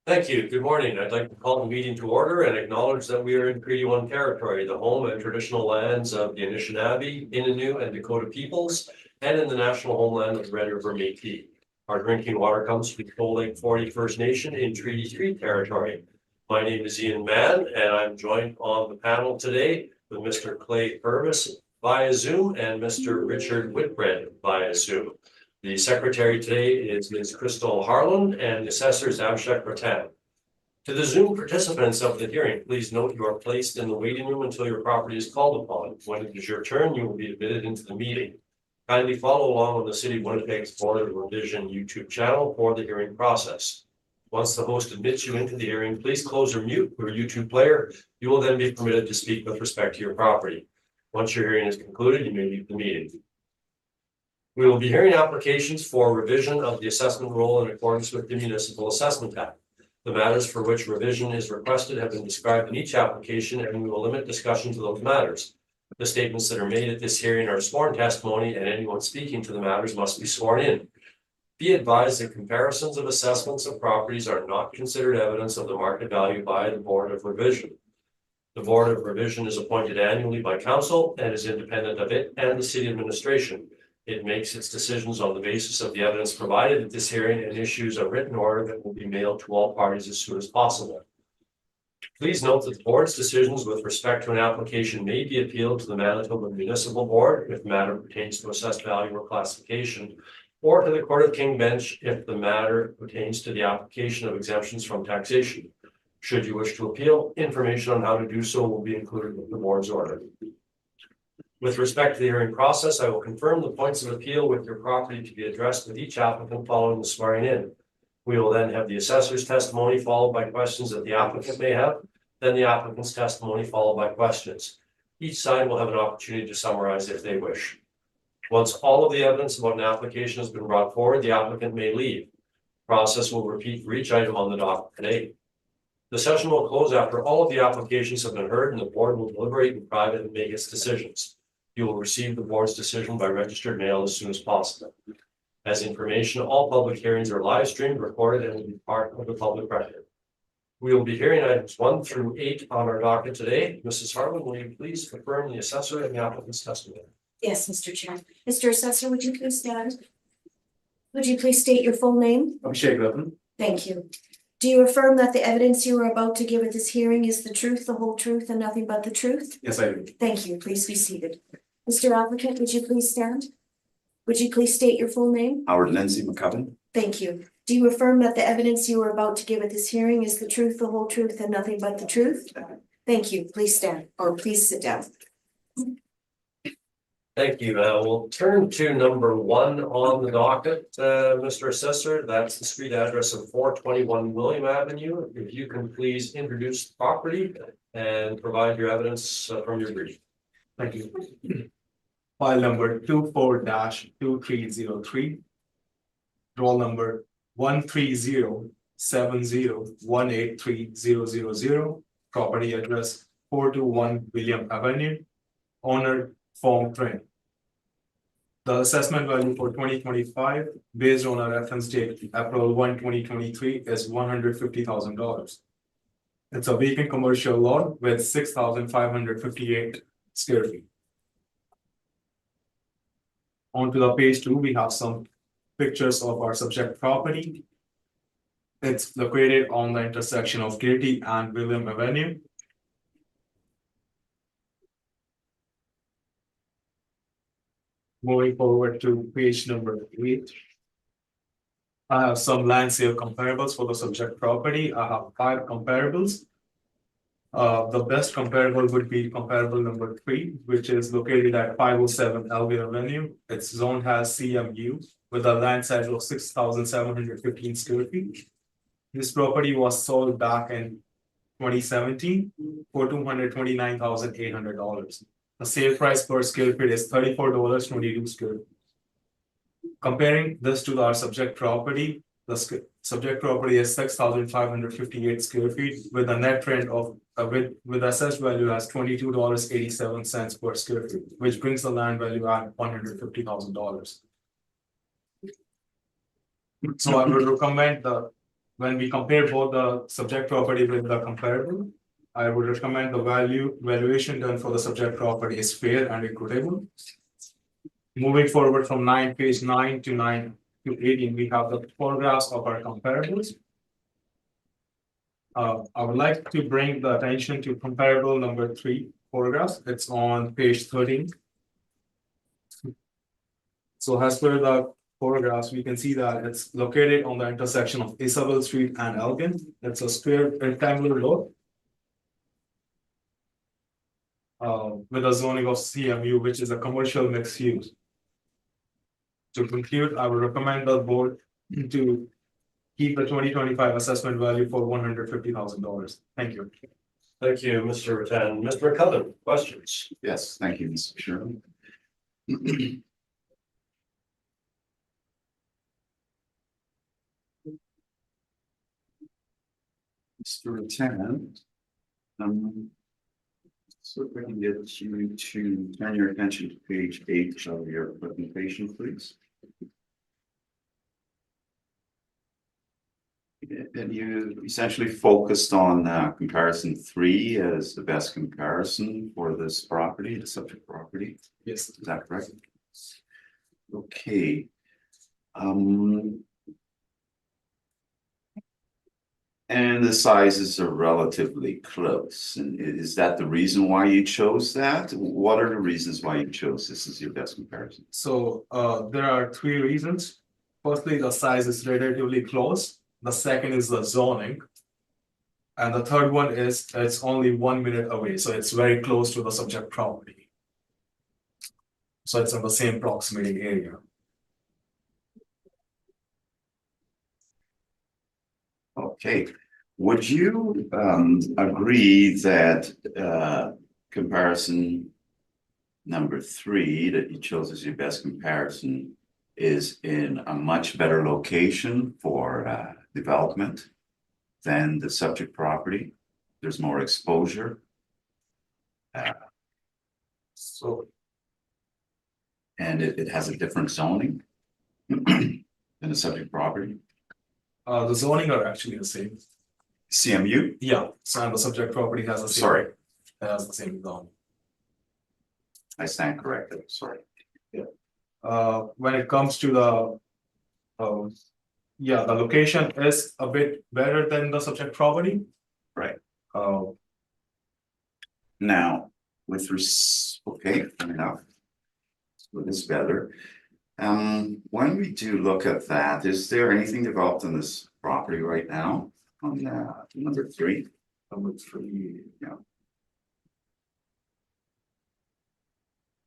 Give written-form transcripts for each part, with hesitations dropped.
Thank you. Good morning. I'd like to call the meeting to order and acknowledge that we are in Treaty 1 territory, the home and traditional lands of the Anishinaabe, Innu, and Dakota peoples, and in the national homeland of the Red River Métis. Our drinking water comes from Cold Lake 40 First Nation in Treaty 3 territory. My name is Ian Mann, and I'm joined on the panel today with Mr. Clay Purvis via Zoom and Mr. Richard Whitbread via Zoom. The secretary today is Ms. Crystal Harlan and the assessor is Abhishek Ratan. To the Zoom participants of the hearing, please note you are placed in the waiting room until your property is called upon. When it is your turn, you will be admitted into the meeting. Kindly follow along on the City of Winnipeg's Board of Revision YouTube channel for the hearing process. Once the host admits you into the hearing, please close or mute your YouTube player. You will then be permitted to speak with respect to your property. Once your hearing is concluded, you may leave the meeting. We will be hearing applications for revision of the assessment roll in accordance with the Municipal Assessment Act. The matters for which revision is requested have been described in each application, and we will limit discussion to those matters. The statements that are made at this hearing are sworn testimony, and anyone speaking to the matters must be sworn in. Be advised that comparisons of assessments of properties are not considered evidence of the market value by the Board of Revision. The Board of Revision is appointed annually by Council and is independent of it and the City Administration. It makes its decisions on the basis of the evidence provided at this hearing and issues a written order that will be mailed to all parties as soon as possible. Please note that the board's decisions with respect to an application may be appealed to the Manitoba Municipal Board if the matter pertains to assessed value or classification, or to the Court of King Bench if the matter pertains to the application of exemptions from taxation. Should you wish to appeal, information on how to do so will be included with the board's order. With respect to the hearing process, I will confirm the points of appeal with your property to be addressed with each applicant following the swearing in. We will then have the assessor's testimony followed by questions that the applicant may have, then the applicant's testimony followed by questions. Each side will have an opportunity to summarize if they wish. Once all of the evidence about an application has been brought forward, the applicant may leave. The process will repeat for each item on the docket today. The session will close after all of the applications have been heard and the board will deliberate in private and make its decisions. You will receive the board's decision by registered mail as soon as possible. As information, all public hearings are live streamed, recorded, and will be part of the public record. We will be hearing items 1 through 8 on our docket today. Mrs. Harlan, will you please confirm the assessor and the applicant's testimony? Yes, Mr. Chair. Mr. Assessor, would you please stand? Would you please state your full name? Abhishek Ratan. Thank you. Do you affirm that the evidence you are about to give at this hearing is the truth, the whole truth, and nothing but the truth? Yes, I do. Thank you. Please be seated. Mr. Applicant, would you please stand? Would you please state your full name? Howard Lindsay McCubbin. Thank you. Do you affirm that the evidence you are about to give at this hearing is the truth, the whole truth, and nothing but the truth? Thank you. Please stand, or please sit down. Thank you. We'll turn to number 1 on the docket, Mr. Assessor. That's the street address of 421 William Avenue. If you can please introduce the property and provide your evidence from your brief. Thank you. File number 24-2303. Roll number 13070183000. Property address 421 William Avenue. Owner Form Trend. The assessment value for 2025 based on a reference date April 1, 2023 is $150,000. It's a vacant commercial lot with 6,558 square feet. On to the page 2, we have some pictures of our subject property. It's located on the intersection of Katy and William Avenue. Moving forward to page number 8. I have some land sale comparables for the subject property. I have 5 comparables. The best comparable would be comparable number 3, which is located at 507 Alvey Avenue. Its zone has CMU with a land size of 6,715 square feet. This property was sold back in 2017 for $229,800. The sale price per square feet is $34.22 square feet. Comparing this to our subject property, the subject property is 6,558 square feet with a net rent of with assessed value as $22.87 per square feet, which brings the land value at $150,000. So I would recommend the when we compare both the subject property with the comparable, I would recommend the valuation done for the subject property is fair and equitable. Moving forward from page 9 to 18, we have the photographs of our comparables. I would like to bring the attention to comparable number 3 photographs. It's on page 13. So as per the photographs, we can see that it's located on the intersection of Isabel Street and Elgin. It's a square rectangular lot. With a zoning of CMU, which is a commercial mixed use. To conclude, I would recommend the board to keep the 2025 assessment value for $150,000. Thank you. Thank you, Mr. Rattan. Mr. McCullum, questions? Yes, thank you, Mr. Chairman. Mr. Rattan, so if we can get you to turn your attention to page 8 of your presentation, please. And you essentially focused on comparison 3 as the best comparison for this property, the subject property. Yes. Is that correct? Okay. And the sizes are relatively close. And is that the reason why you chose that? What are the reasons why you chose this as your best comparison? So there are 3 reasons. Firstly, the size is relatively close. The second is the zoning. And the third one is it's only 1 minute away. So it's very close to the subject property. So it's in the same proximity area. Okay, would you agree that comparison number 3 that you chose as your best comparison is in a much better location for development than the subject property? There's more exposure. And it has a different zoning than the subject property. The zoning are actually the same. CMU? Yeah, so and the subject property has the same. Sorry, It has the same zone. I stand corrected, sorry. When it comes to the the location is a bit better than the subject property. Right. Uh, Now, okay, fair enough. So it is better. When we do look at that, is there anything developed in this property right now on number 3? Number 3. Yeah.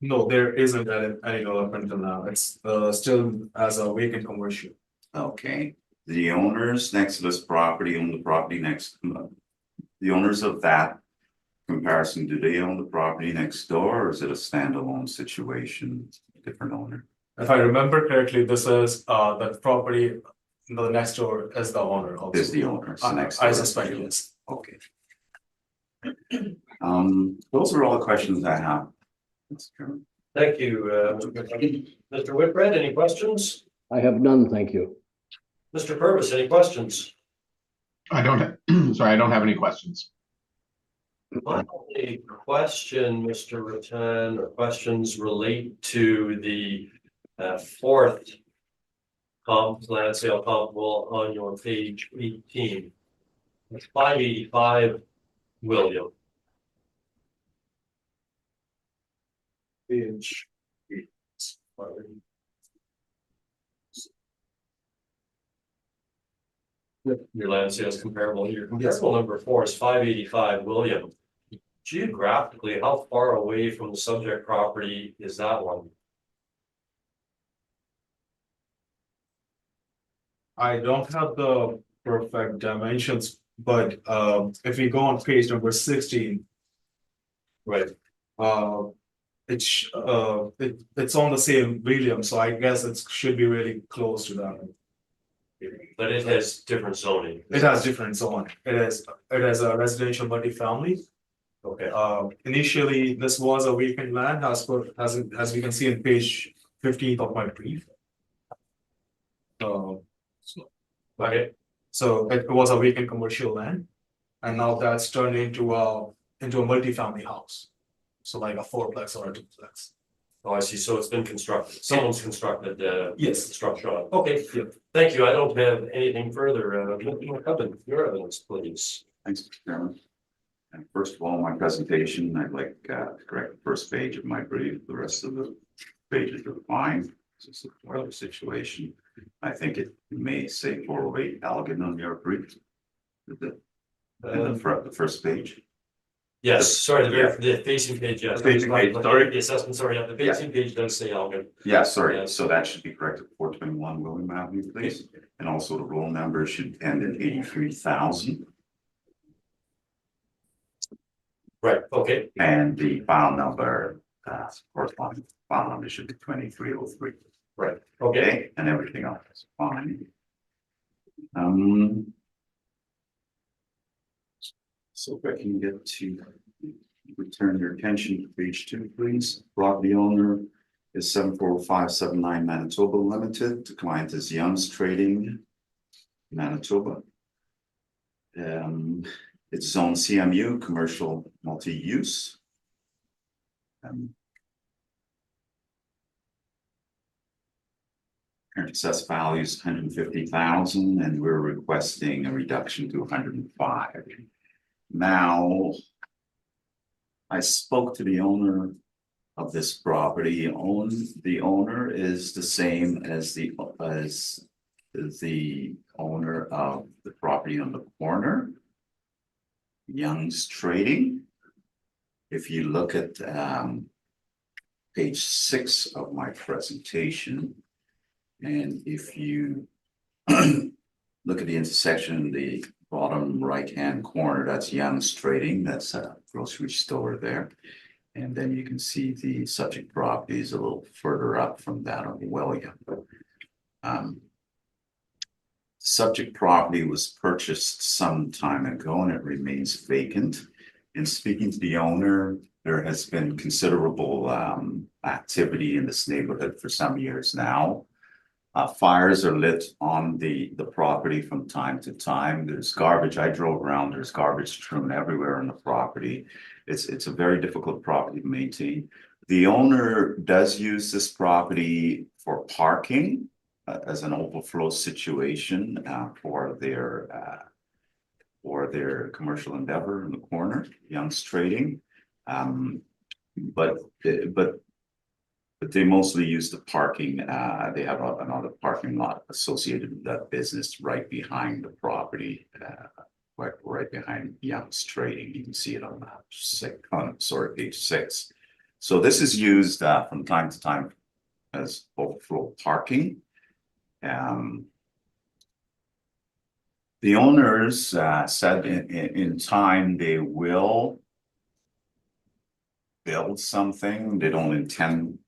No, there isn't any development until now. It's still as a vacant commercial. Okay, the owners next to this property own the property next, the owners of that comparison, do they own the property next door, or is it a standalone situation, different owner? If I remember correctly, this is the property, the next door is the owner also. Is the owner, so next I door. suspect yes. Okay. Those are all the questions I have. Mr. Chairman. Thank you, Mr. Whitbread, any questions? I have none, thank you. Mr. Purvis, any questions? I don't have, sorry, I don't have any questions. My only question, Mr. Rattan, or questions relate to the 4th land sale comparable on your page 18. It's 585 William. Page 8. Your land sales comparable here. Comparable number 4 is 585 William. Geographically, how far away from the subject property is that one? I don't have the perfect dimensions, but if we go on page number 16. Right. It's on the same William, so I guess it should be really close to that. But it has different zoning. It has different zone. It has a residential multifamily. Okay. Initially, this was a vacant land as we can see in page 15 of my brief. Okay. So it was a vacant commercial land. And now that's turned into a multifamily house. So like a fourplex or a duplex. Oh, I see. So it's been constructed. Someone's constructed the Yes. structure on. it. Okay, thank you. I don't have anything further. Mr. McCubbin, your evidence, please. Thanks, Mr. Chairman. And first of all, my presentation, I'd like to correct the first page of my brief. The rest of the pages are fine. This is a toilet situation. I think it may say 408 Elgin on your brief. The first page. Yes, sorry, the facing page, yes. The facing page, sorry. The assessment, sorry, yeah, the facing page does say Elgin. Yeah, sorry. Yeah. So that should be corrected. 421 William Avenue, please. And also the roll number should end in 83,000. Right, okay, And the file number, corresponding file number should be 2303. right, okay. Okay, and everything else is fine. So if I can get to return your attention to page 2, please. Property owner is 74579 Manitoba Limited. The client is Young's Trading, Manitoba. It's zone CMU, commercial multi-use. Current assessed value is 150,000, and we're requesting a reduction to 105. Now, I spoke to the owner of this property. The owner is the same as the owner of the property on the corner, Young's Trading. If you look at page 6 of my presentation, and if you look at the intersection in the bottom right-hand corner, that's Young's Trading. That's a grocery store there. And then you can see the subject property is a little further up from that on William. Subject property was purchased some time ago and it remains vacant. In speaking to the owner, there has been considerable activity in this neighborhood for some years now. Fires are lit on the property from time to time. There's garbage. I drove around. There's garbage strewn everywhere on the property. It's a very difficult property to maintain. The owner does use this property for parking as an overflow situation for their commercial endeavor in the corner, Young's Trading. But they mostly use the parking. They have another parking lot associated with that business right behind the property, right behind Young's Trading. You can see it on map 6, page 6. So this is used from time to time as overflow parking. The owners said in time they will build something. They don't intend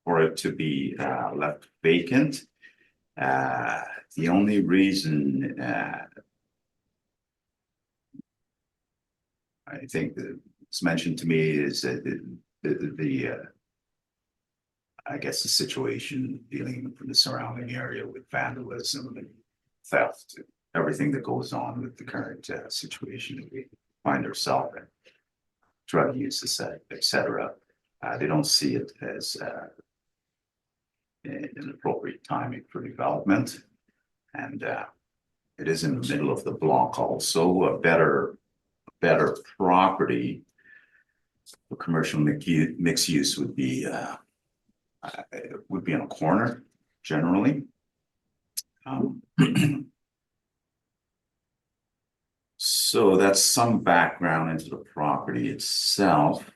for it to be left vacant. The only reason I think that it's mentioned to me is that I guess the situation dealing with the surrounding area with vandalism and theft, everything that goes on with the current situation that we find ourselves in, drug use, etc. They don't see it as an appropriate timing for development, and it is in the middle of the block. Also, a better property for commercial mixed use would be on a corner generally. So that's some background into the property itself.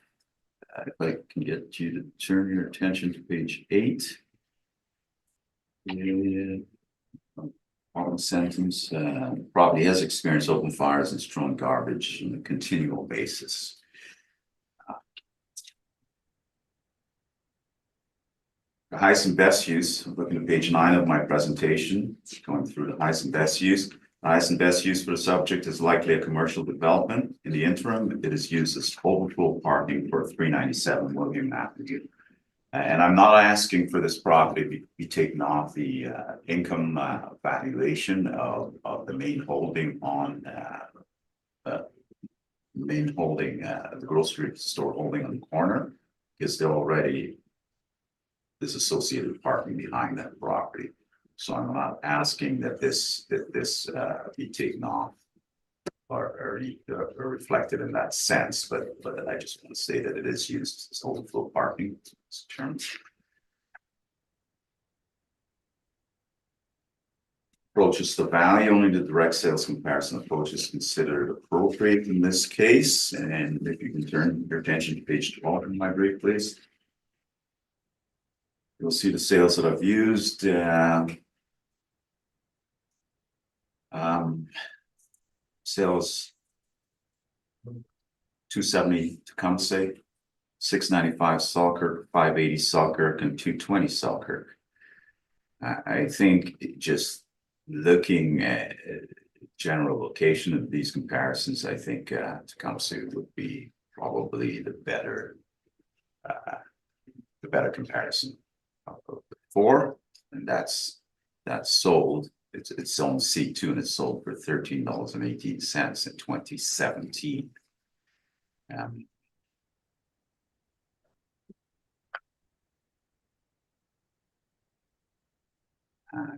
If I can get you to turn your attention to page 8. Bottom sentence, property has experienced open fires and strewn garbage on a continual basis. The highest and best use, looking at page 9 of my presentation, going through the highest and best use. The highest and best use for the subject is likely a commercial development. In the interim, it is used as overflow parking for 397 William Avenue. And I'm not asking for this property to be taken off the income valuation of the main holding on the grocery store holding on the corner, because there already is associated parking behind that property. So I'm not asking that this be taken off or reflected in that sense, but I just want to say that it is used as overflow parking term. Approaches to value, only the direct sales comparison approach is considered appropriate in this case. And if you can turn your attention to page 12 in my brief, please. You'll see the sales that I've used. Sales 270 Tecumseh, 695 Selkirk, 580 Selkirk, and 220 Selkirk. I think just looking at general location of these comparisons, I think Tecumseh would be probably the better comparison of the four, and that's sold. It's on C2 and it's sold for $13.18 in 2017.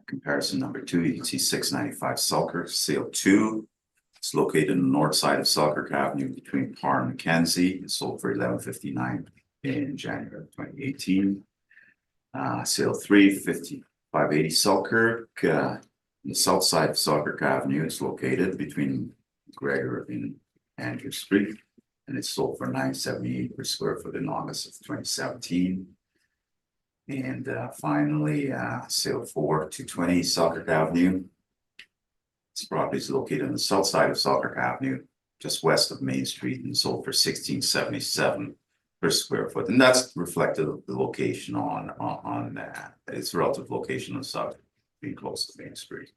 Comparison number 2, you can see 695 Selkirk, sale 2. It's located on the north side of Selkirk Avenue between Parr and Mackenzie. It sold for $11.59 in January of 2018. Sale 3, 580 Selkirk. On the south side of Selkirk Avenue, it's located between Gregor and Andrew Street, and it's sold for $9.78 per square foot in August of 2017. And finally, sale 4, 220 Selkirk Avenue. This property is located on the south side of Selkirk Avenue, just west of Main Street, and sold for $16.77 per square foot. And that's reflective of the location on its relative location on Selkirk, being close to Main Street.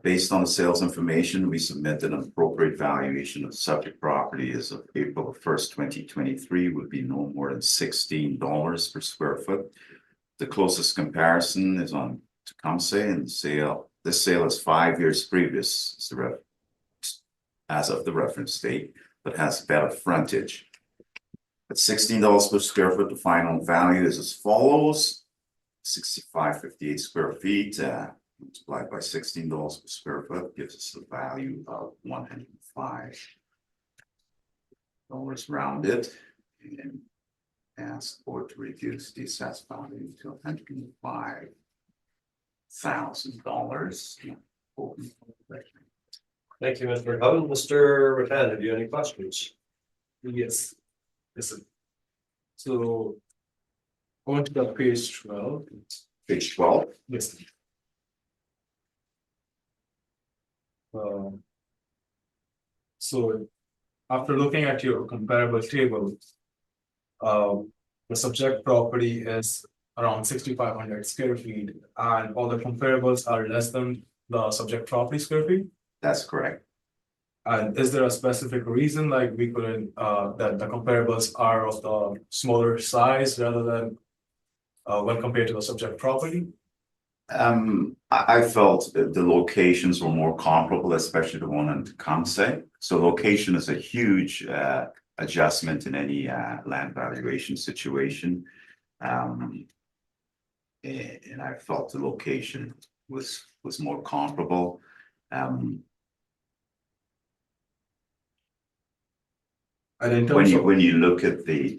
Based on the sales information, we submitted an appropriate valuation of the subject property as of April 1st, 2023 would be no more than $16 per square foot. The closest comparison is on Tecumseh, and this sale is 5 years previous as of the reference date, but has better frontage. At $16 per square foot, the final value is as follows: 6558 square feet. Multiplied by $16 per square foot gives us a value of $105 rounded, and ask the board to reduce the assessed value to $105,000. Thank you, Mr. McCubbin. Mr. Rattan, have you any questions? Yes. Listen. So going to the page 12. Page 12. Yes. So after looking at your comparable table, the subject property is around 6,500 square feet, and all the comparables are less than the subject property square feet. That's correct. And is there a specific reason, like we couldn't, that the comparables are of the smaller size rather than when compared to the subject property? I felt that the locations were more comparable, especially the one in Tecumseh. So location is a huge adjustment in any land valuation situation. And I felt the location was more comparable. And in terms of When you look at the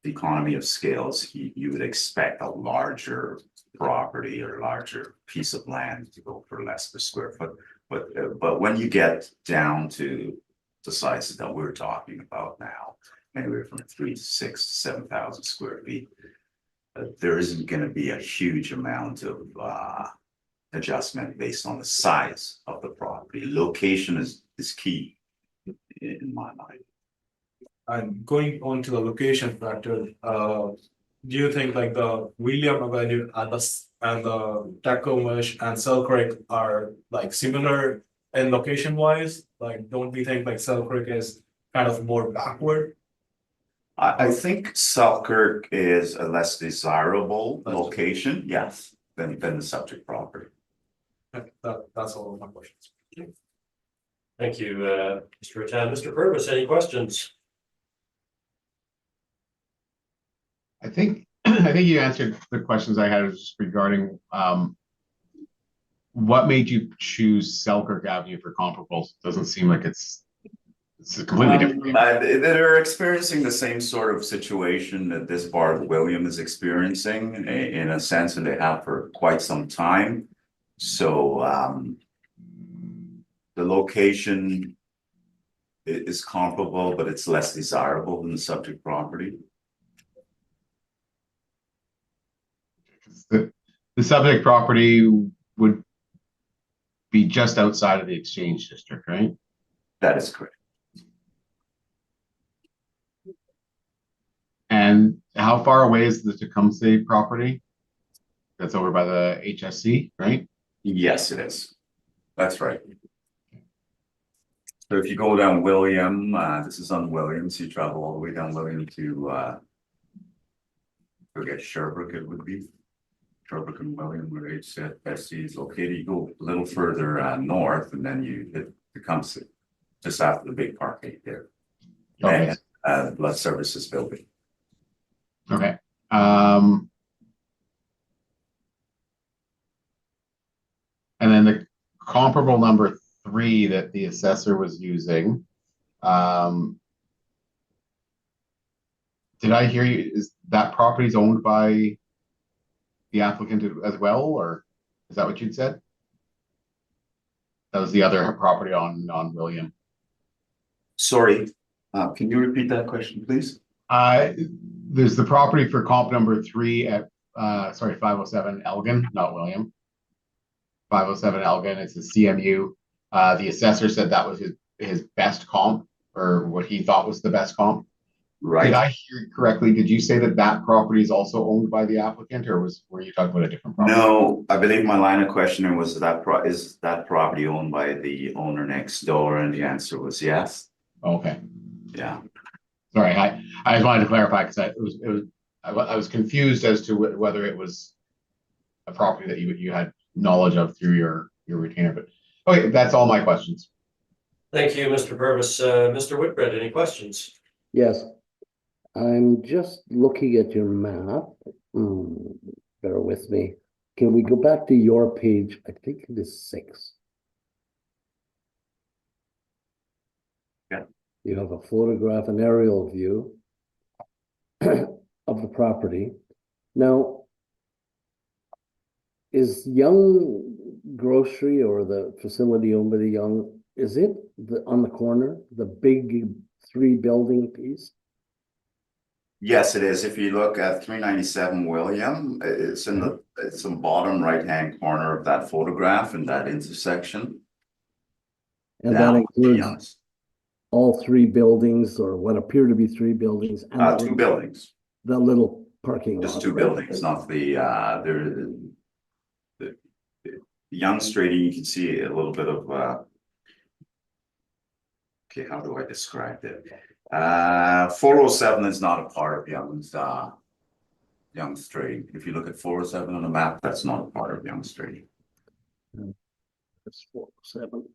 economy of scales, you would expect a larger property or larger piece of land to go for less per square foot. But when you get down to the sizes that we're talking about now, anywhere from 3,000 to 6,000 to 7,000 square feet, there isn't going to be a huge amount of adjustment based on the size of the property. Location is key in my mind. And going on to the location factor, do you think like the William Avenue and the Tacoma and Selkirk are like similar in location wise? Like, don't we think like Selkirk is kind of more backward? I think Selkirk is a less desirable location, yes, than the subject property. That's all of my questions. Thank you, Mr. Rattan. Mr. Purvis, any questions? I think, I think you answered the questions I had just regarding, what made you choose Selkirk Avenue for comparables? Doesn't seem like it's a completely different. They're experiencing the same sort of situation that this part of William is experiencing in a sense, and they have for quite some time. So, the location is comparable, but it's less desirable than the subject property. The subject property would be just outside of the exchange district, right? That is correct. And how far away is the Tecumseh property? That's over by the HSC, right? Yes, it is. That's right. So if you go down William, this is on Williams, you travel all the way down William to forget Sherbrooke, it would be. Sherbrooke and William, where HSC is located. You go a little further north, and then you hit Tecumseh, just after the big park gate there. Okay. And blood services building. Okay. And then the comparable number 3 that the assessor was using, did I hear you, is that property's owned by the applicant as well, or is that what you'd said? That was the other property on William. Sorry, can you repeat that question, please? There's the property for comp number 3 at 507 Elgin, not William. 507 Elgin, it's a CMU. The assessor said that was his best comp, or what he thought was the best comp. Right. Did I hear correctly? Did you say that property is also owned by the applicant, or were you talking about a different property? No, I believe my line of questioning was is that property owned by the owner next door, and the answer was yes. Okay. Yeah. Sorry, I just wanted to clarify because I was confused as to whether it was a property that you had knowledge of through your retainer, but okay, that's all my questions. Thank you, Mr. Purvis. Mr. Whitbread, any questions? Yes, I'm just looking at your map. Bear with me. Can we go back to your page? I think it is 6. Yeah. You have a photograph, an aerial view of the property. Now, is Young Grocery, or the facility owned by the Young, is it on the corner, the big 3-building piece? Yes, it is. If you look at 397 William, it's in the bottom right-hand corner of that photograph in that intersection. And Now, that includes yes. all 3 buildings, or what appear to be 3 buildings, and 2 buildings, the little parking lot. just 2 buildings, not the Young's Trading. You can see a little bit of okay, how do I describe it? 407 is not a part of Young's Trading. If you look at 407 on the map, that's not a part of Young's Trading. That's 407.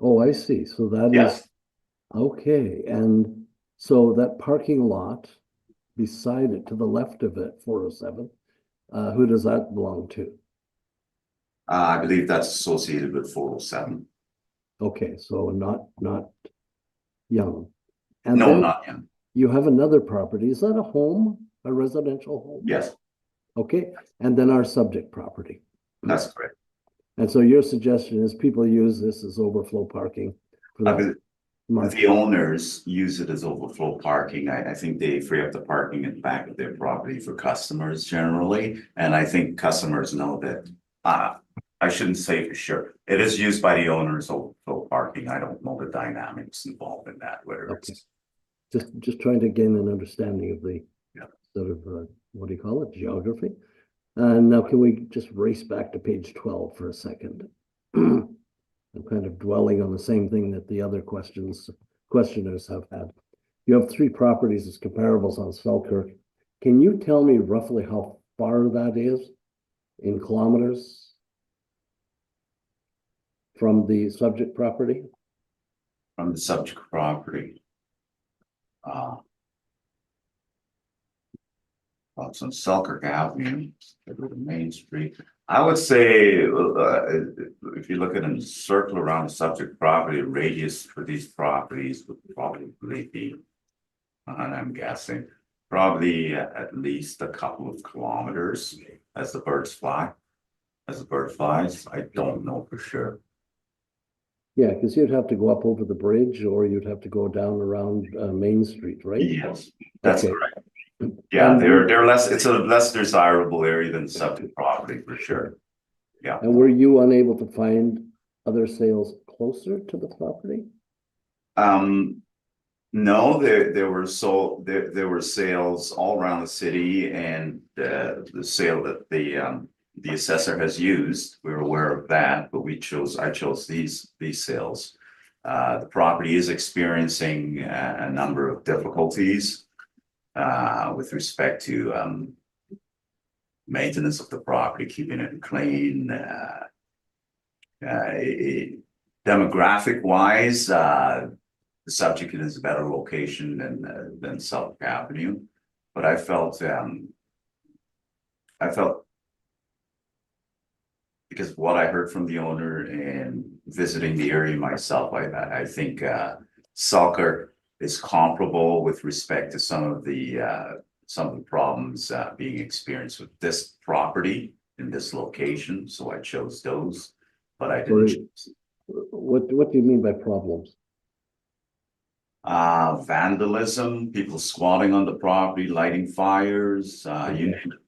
Oh, I see. So that Yes. is okay. And so that parking lot beside it, to the left of it, 407, who does that belong to? I believe that's associated with 407. Okay, so not Young. And No, then not Young. you have another property. Is that a home, a residential home? Yes, Okay, and then our subject property. that's correct. And so your suggestion is people use this as overflow parking for I that believe market. the owners use it as overflow parking. I think they free up the parking at the back of their property for customers generally. And I think customers know that, I shouldn't say for sure. It is used by the owners overflow parking. I don't know the dynamics involved in that, whether Okay. it's. Just trying to gain an understanding of the Yeah. sort of, what do you call it, geography? And now can we just race back to page 12 for a second? I'm kind of dwelling on the same thing that the other questioners have had. You have 3 properties as comparables on Selkirk. Can you tell me roughly how far that is in kilometers from the subject property? From the subject property. Well, it's on Selkirk Avenue, the main street. I would say, if you look at a circle around the subject property, radius for these properties would probably be, and I'm guessing, probably at least a couple of kilometers as the birds fly. As the bird flies, I don't know for sure. Yeah, because you'd have to go up over the bridge or you'd have to go down around Main Street, right? Yes, that's Okay. correct. Yeah, And they're less, it's a less desirable area than subject property for sure. Yeah. And were you unable to find other sales closer to the property? No, there were sales all around the city, and the sale that the assessor has used, we were aware of that, but I chose these sales. The property is experiencing a number of difficulties with respect to maintenance of the property, keeping it clean. Demographic wise, the subject is a better location than South Avenue, but I felt because of what I heard from the owner and visiting the area myself, I think Selkirk is comparable with respect to some of the problems being experienced with this property in this location, so I chose those, but I didn't. What do you mean by problems? Vandalism, people squatting on the property, lighting fires, you name it.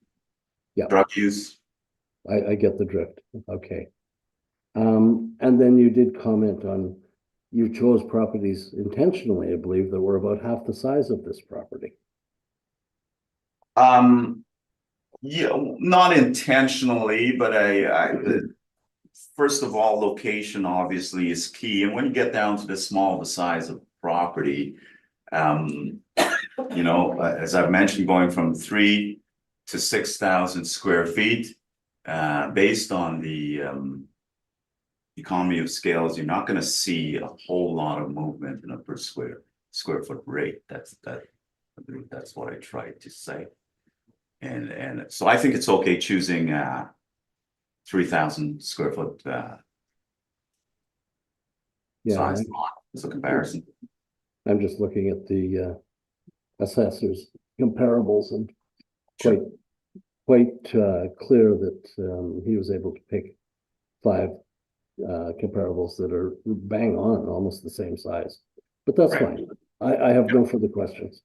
Yeah. Drug use. I get the drift. Okay. And then you did comment on, you chose properties intentionally, I believe, that were about half the size of this property. Yeah, not intentionally, but first of all, location obviously is key. And when you get down to the small, the size of property, you know, as I've mentioned, going from 3 to 6,000 square feet, based on the economy of scales, you're not going to see a whole lot of movement in a per square foot rate. That's what I tried to say. And so I think it's okay choosing 3,000 square foot size lot as a comparison. I'm just looking at the assessor's comparables and quite clear that he was able to pick 5 comparables that are bang on, almost the same size. But that's fine. I have no further questions.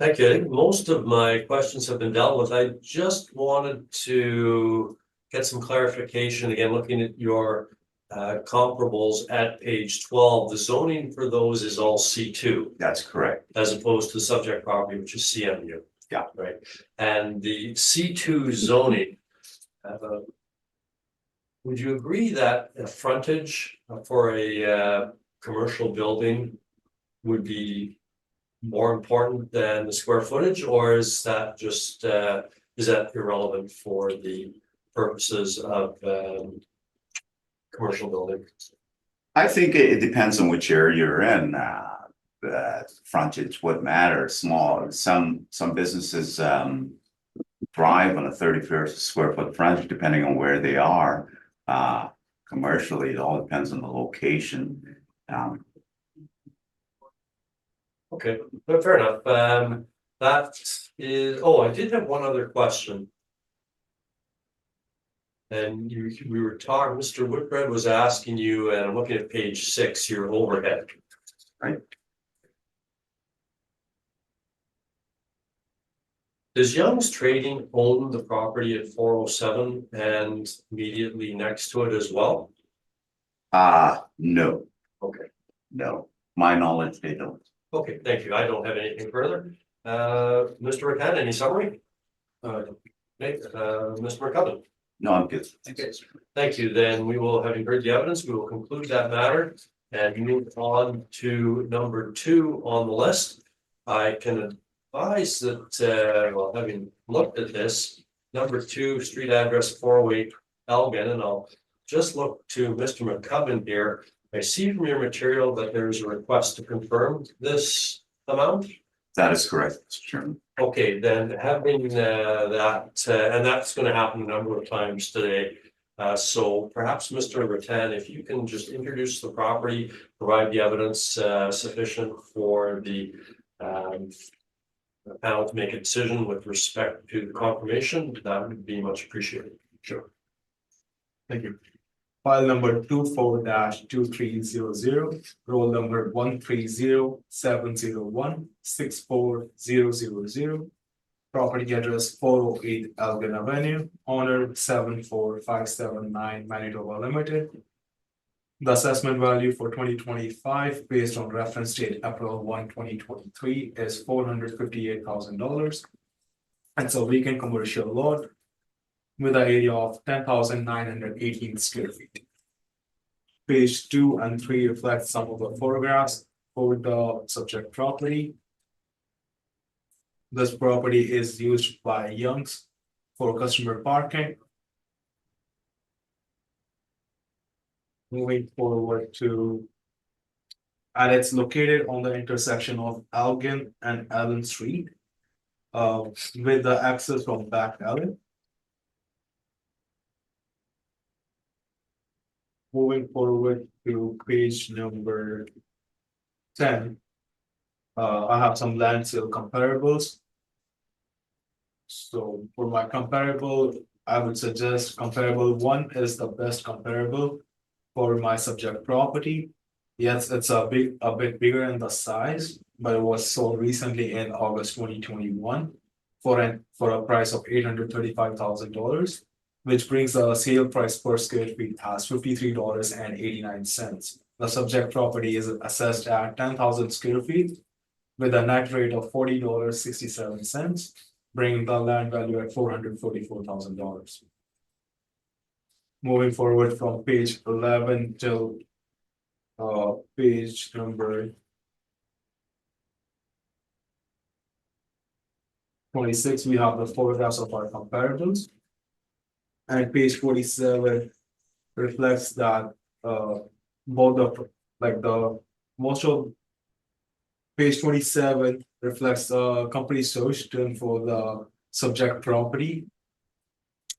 Thank you. I think most of my questions have been dealt with. I just wanted to get some clarification, again, looking at your comparables at page 12. The zoning for those is all C2. That's correct. As opposed to the subject property, which is CMU. Yeah. Right. And the C2 zoning, would you agree that a frontage for a commercial building would be more important than the square footage, or is that just is that irrelevant for the purposes of commercial building? I think it depends on which area you're in. Frontage would matter. Small, some businesses thrive on a 30 square foot frontage, depending on where they are. Commercially, it all depends on the location. Okay, but fair enough. That is, oh, I did have one other question. And we were talking, Mr. Whitbread was asking you, and I'm looking at page 6, your overhead. Right. Does Young's Trading own the property at 407 and immediately next to it as well? No. Okay. No. My knowledge, they don't. Okay, thank you. I don't have anything further. Mr. McCann, any summary? Mr. McCubbin? No, I'm good. Okay. Thank you. Then we will, having heard the evidence, we will conclude that matter and move on to number 2 on the list. I can advise that, well, having looked at this, number 2, street address 408 Elgin, and I'll just look to Mr. McCubbin here. I see from your material that there's a request to confirm this amount. That is correct, Mr. Chairman. Okay, then having that, and that's going to happen a number of times today. So perhaps Mr. Rattan, if you can just introduce the property, provide the evidence sufficient for the panel to make a decision with respect to the confirmation, that would be much appreciated. Sure. Thank you. File number 24-2300, roll number 130-701-64000. Property address 408 Elgin Avenue, owner 74579 Manitoba Limited. The assessment value for 2025 based on reference date April 1, 2023 is $458,000. And so vacant commercial lot with an area of 10,918 square feet. Page 2 and 3 reflect some of the photographs for the subject property. This property is used by Youngs for customer parking. Moving forward to, and it's located on the intersection of Elgin and Allen Street, with the access from back alley. Moving forward to page number 10. I have some land sale comparables. So for my comparable, I would suggest comparable 1 is the best comparable for my subject property. Yes, it's a bit bigger in the size, but it was sold recently in August 2021 for a price of $835,000. Which brings the sale price per square feet as $53.89. The subject property is assessed at 10,000 square feet with a net rate of $40.67, bringing the land value at $444,000. Moving forward from page 11 till page number 26, we have the photographs of our comparables. And page 47 reflects that both of most of page 27 reflects the company search term for the subject property,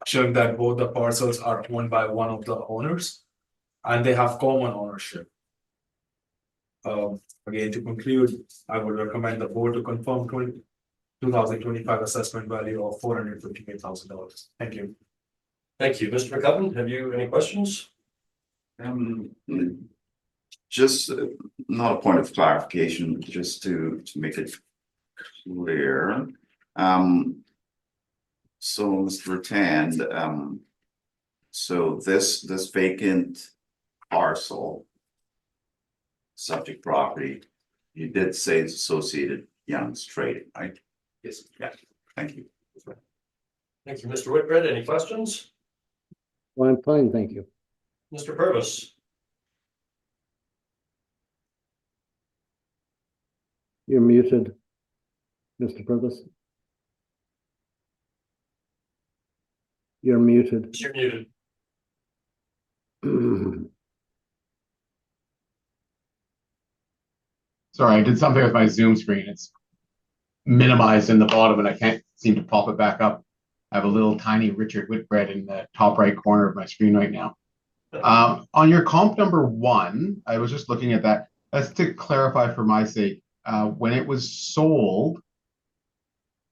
showing that both the parcels are owned by one of the owners and they have common ownership. Again, to conclude, I would recommend the board to confirm 2025 assessment value of $458,000. Thank you. Thank you. Mr. McCubbin, have you any questions? Just not a point of clarification, just to make it clear. So Mr. Rattan, so this vacant parcel, subject property, you did say it's associated Young's Trading, right? Yes. Yeah. Thank you. Thank you, Mr. Whitbread. Any questions? Well, I'm fine, thank you. Mr. Purvis? You're muted, Mr. Purvis. You're muted. You're muted. Sorry, I did something with my Zoom screen. It's minimized in the bottom and I can't seem to pop it back up. I have a little tiny Richard Whitbread in the top right corner of my screen right now. On your comp number 1, I was just looking at that. That's to clarify for my sake. When it was sold,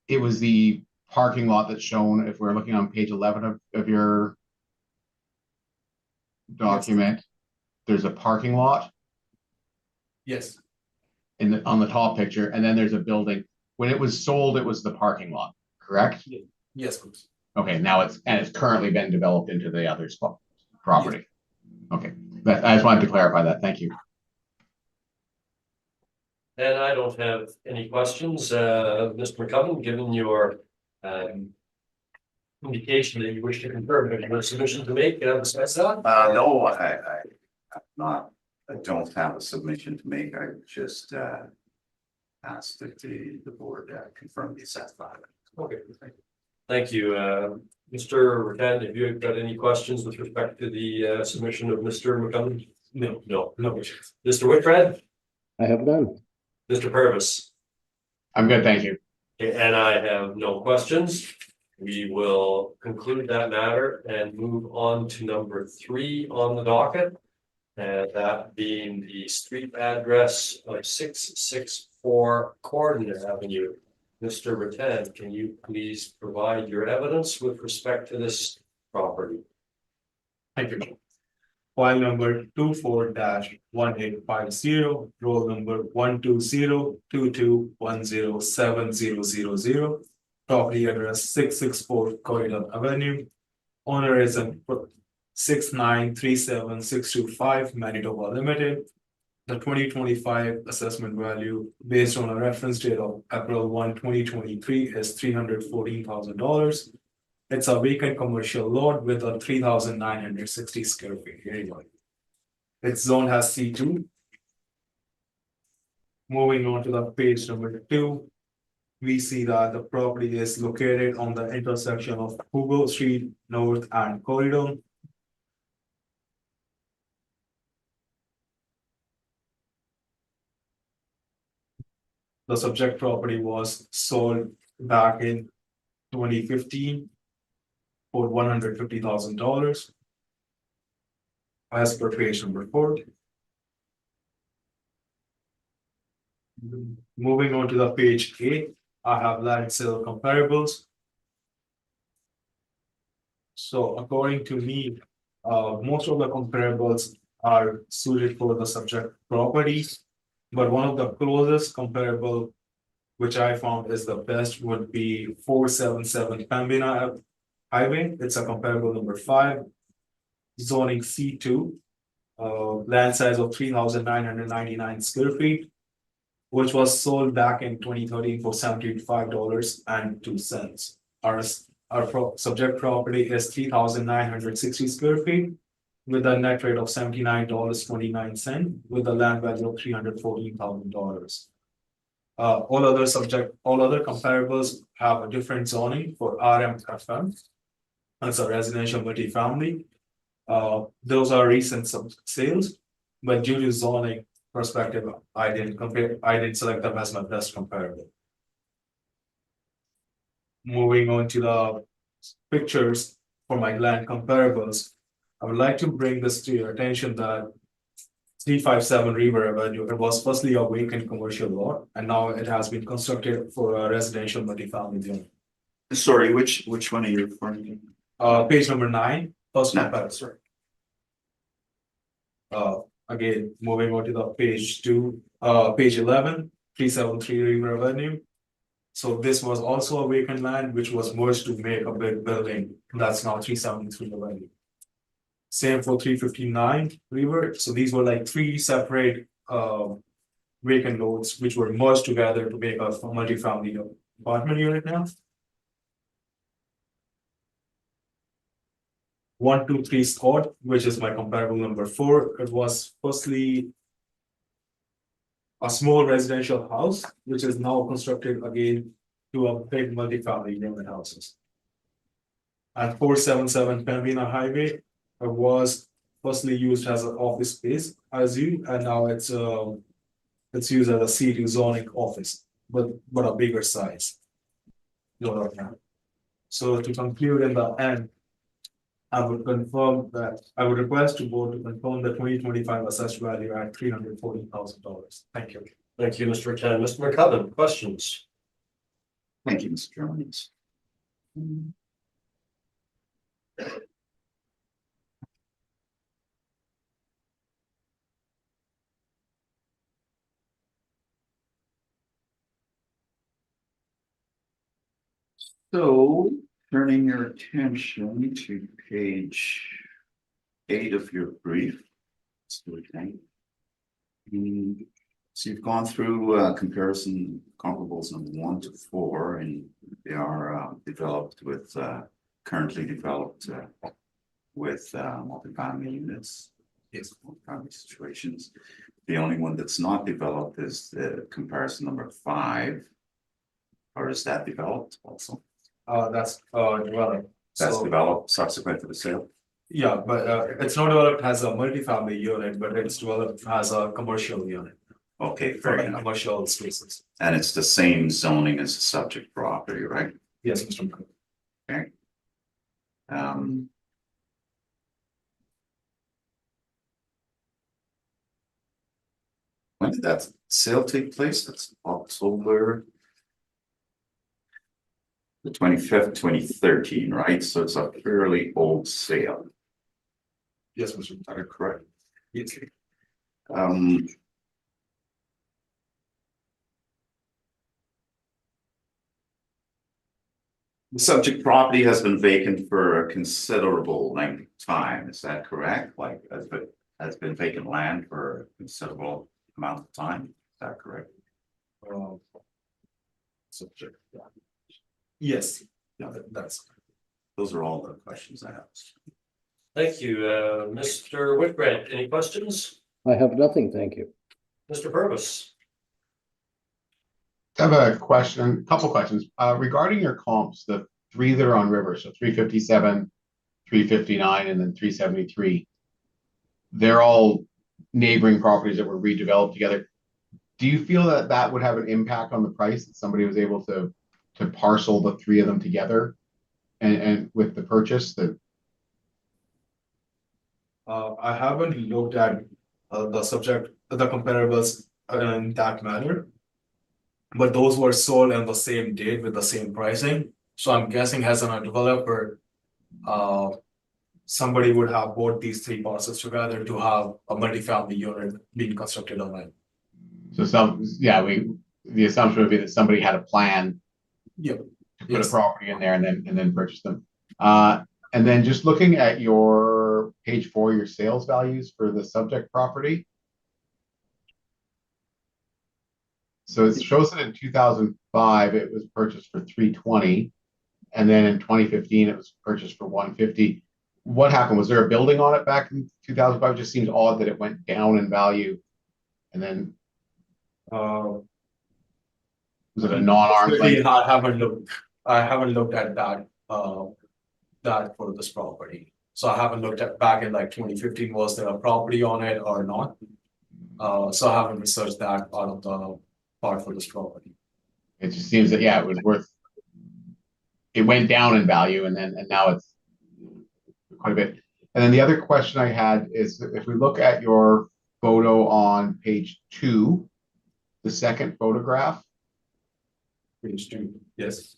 it was the parking lot that's shown, if we're looking on page 11 of your document, yes. There's a parking lot. Yes. On the top picture, and then there's a building. When it was sold, it was the parking lot, correct? Yes, please. Okay, now it's currently been developed into the other spot property. Yes. Okay, I just wanted to clarify that. Thank you. And I don't have any questions, Mr. McCubbin, given your indication that you wish to confirm, have you a submission to make, besides that? No, I'm not, I don't have a submission to make. I just, asked that the board confirm the assessment. Okay, thank you. Mr. Ratan, have you got any questions with respect to the submission of Mr. McCullum? No, No. no issues. Mr. Whitfred? I have none. Mr. Purvis? I'm good, thank you. Okay, and I have no questions. We will conclude that matter and move on to number 3 on the docket. And that being the street address of 664 Corden Avenue. Mr. Ratan, can you please provide your evidence with respect to this property? Thank you. File number 24-1850, roll number 12022107000. Property address 664 Corridor Avenue. Owner is a 6937625 Manitoba Limited. The 2025 assessment value based on a reference date of April 1, 2023 is $314,000. It's a vacant commercial lot with a 3,960 square feet area. Its zone has C2. Moving on to the page number 2, we see that the property is located on the intersection of Hugo Street North and Corridor. The subject property was sold back in 2015 for $150,000 as per page number 4. Moving on to the page 8, I have land sale comparables. So according to me, most of the comparables are suited for the subject properties. But one of the closest comparable, which I found is the best, would be 477 Pembina Highway. It's a comparable number 5. Zoning C2, land size of 3,999 square feet, which was sold back in 2013 for $75.02. Our subject property is 3,960 square feet with a net rate of $79.29 with a land value of $314,000. All other comparables have a different zoning for RMFM. That's a residential multifamily. Those are recent sales, but due to zoning perspective, I didn't select them as my best comparable. Moving on to the pictures for my land comparables, I would like to bring this to your attention that 357 River Avenue, it was firstly a vacant commercial lot, and now it has been constructed for a residential multifamily unit. Sorry, which one are you referring to? Page number 9, first No, comparison. Again, moving on to the page 2, page 11, 373 River Avenue. So this was also a vacant land which was merged to make a big building. That's now 373 Avenue. Same for 359 River. So these were like 3 separate vacant lots which were merged together to make a multi-family apartment unit now. 123 Scott, which is my comparable number 4. It was firstly a small residential house, which is now constructed again to a big multi-family unit houses. At 477 Pembina Highway, it was firstly used as an office space, and now it's used as a C2 zoning office, but a bigger size. So to conclude in the end, I would request to board to confirm the 2025 assessed value at $340,000. Thank you. Thank you, Mr. Ratan. Mr. McCullum, questions? Thank you, Mr. Chairman. So, turning your attention to page 8 of your brief. So you've gone through comparison comparables on 1 to 4, and they are developed with currently developed with multifamily units. Yes, multifamily situations. The only one that's not developed is the comparison number 5. Or is that developed also? That's developed. That's So, developed subsequent to the sale? yeah, but it's not developed as a multifamily unit, but it's developed as a commercial unit Okay, for fair like enough. commercial spaces. And it's the same zoning as the subject property, right? Yes, Mr. Mayor. Okay. Um. When did that sale take place? That's October. The 25th, 2013, right? So it's a fairly old sale. Yes, Mr. Is that correct? Yes. Um. The subject property has been vacant for a considerable length of time, is that correct? Like, has been vacant land for a considerable amount of time, is that correct? Subject. Yes, Yeah, that's. those are all the questions I have. Thank you, Mr. Whitbread. Any questions? I have nothing, thank you. Mr. Purvis? I have a question, couple questions, regarding your comps, the 3 that are on River, so 357, 359, and then 373. They're all neighboring properties that were redeveloped together. Do you feel that that would have an impact on the price, that somebody was able to parcel the 3 of them together and with the purchase that? I haven't looked at the subject, the comparables in that manner. But those were sold on the same date with the same pricing. So I'm guessing as a developer, somebody would have bought these 3 parcels together to have a multifamily unit being constructed on it. So the assumption would be that somebody had a plan Yeah. to put a property in there and then purchase them. And then just looking at your page 4, your sales values for the subject property. So it shows that in 2005, it was purchased for 320. And then in 2015, it was purchased for 150. What happened? Was there a building on it back in 2005? It just seems odd that it went down in value. And then was it a non-arm's length? I haven't looked at that, that for this property. So I haven't looked at back in like 2015, was there a property on it or not? So I haven't researched that part of the part for this property. It just seems that, yeah, it was worth, it went down in value and now it's quite a bit. And then the other question I had is if we look at your photo on page 2, the second photograph. Page 2, yes.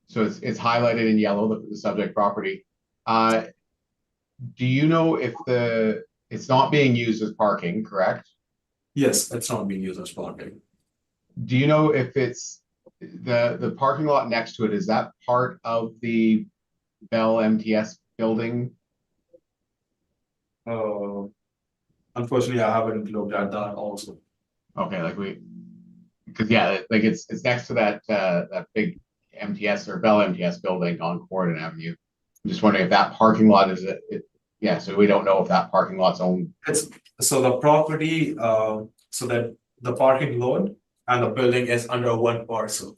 So it's highlighted in yellow, the subject property. Do you know if it's not being used as parking, correct? Yes, it's not being used as parking. Do you know if it's the parking lot next to it, is that part of the Bell MTS building? Unfortunately, I haven't looked at that also. Okay, because yeah, like it's next to that big MTS or Bell MTS building on Corridon Avenue. I'm just wondering if that parking lot is yeah, so we don't know if that parking lot's owned. So the property, so that the parking lot and the building is under one parcel.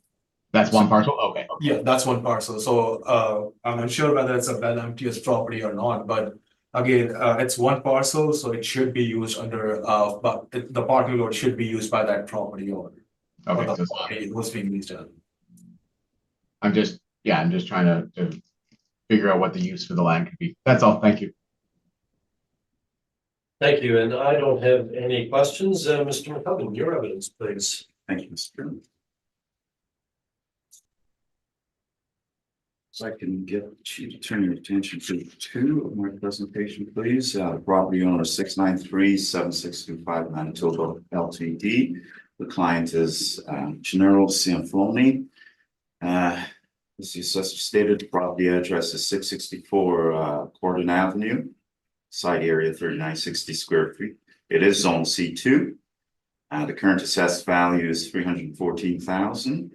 That's one parcel? Okay. Yeah, that's one parcel. So I'm unsure whether it's a Bell MTS property or not, but again, it's one parcel, so it should be used under, but the parking lot should be used by that property owner. Okay, Or the so property was being used as. I'm just trying to figure out what the use for the land could be. That's all. Thank you. Thank you, and I don't have any questions. Mr. McCubbin, your evidence, please. Thank you, Mr. Chairman. So I can get you to turn your attention to 2 of my presentation, please. Property owner 693-7625 Manitoba Ltd. The client is Gennaro Cianfloni. As the assessor stated, the property address is 664 Corridon Avenue. Site area 3960 square feet. It is zone C2. The current assessed value is $314,000,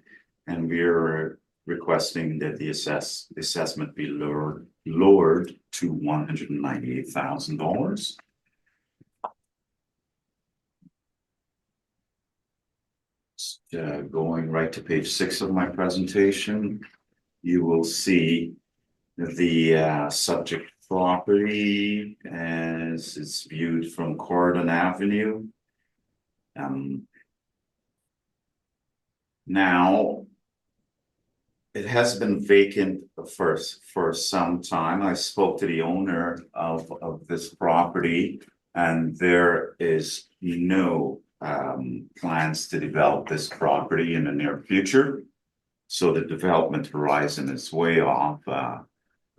and we're requesting that the assessment be lowered to $198,000. Going right to page 6 of my presentation, you will see the subject property as it's viewed from Corridon Avenue. Now, it has been vacant for some time. I spoke to the owner of this property, and there is no plans to develop this property in the near future. So the development horizon is way off,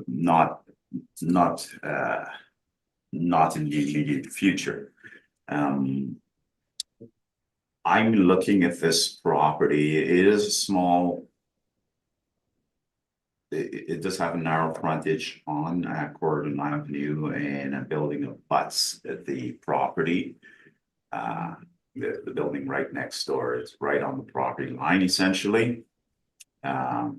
not in the immediate future. I'm looking at this property. It is a small. It does have a narrow frontage on Corridon Avenue, and a building abuts the property. The building right next door is right on the property line, essentially. The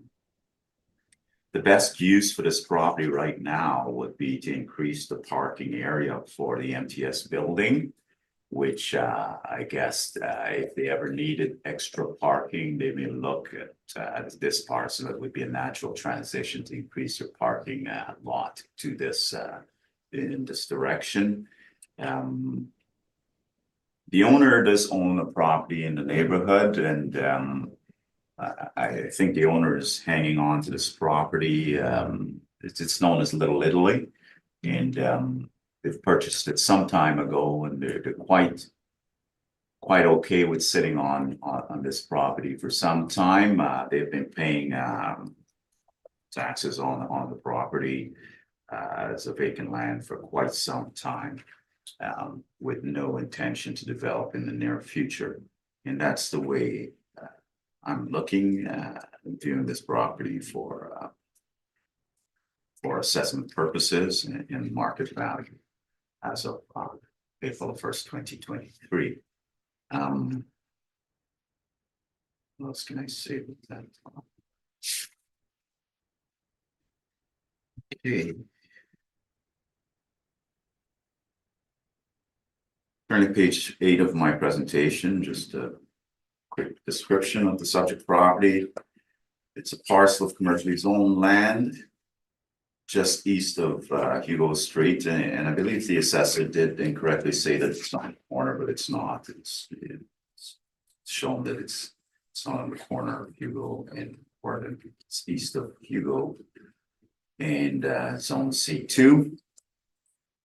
best use for this property right now would be to increase the parking area for the MTS building, which I guess if they ever needed extra parking, they may look at this parcel. It would be a natural transition to increase your parking lot to this in this direction. The owner does own a property in the neighborhood, and I think the owner is hanging on to this property. It's known as Little Italy, and they've purchased it some time ago, and they're quite okay with sitting on this property for some time. They've been paying taxes on the property as a vacant land for quite some time, with no intention to develop in the near future. And that's the way I'm looking at viewing this property for assessment purposes and market value as of April 1st, 2023. What else can I say with that? Okay. Turning to page 8 of my presentation, just a quick description of the subject property. It's a parcel of commercially zoned land just east of Hugo Street, and I believe the assessor did incorrectly say that it's on the corner, but it's not. It's shown that it's not on the corner of Hugo and Corridon. It's east of Hugo, and zone C2,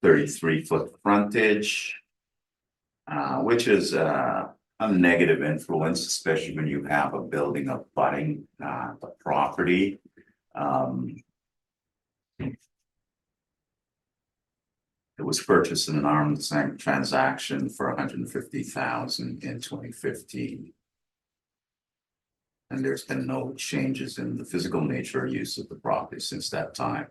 33-foot frontage, which is a negative influence, especially when you have a building abutting the property. It was purchased in an arm's length transaction for $150,000 in 2015. And there's been no changes in the physical nature or use of the property since that time.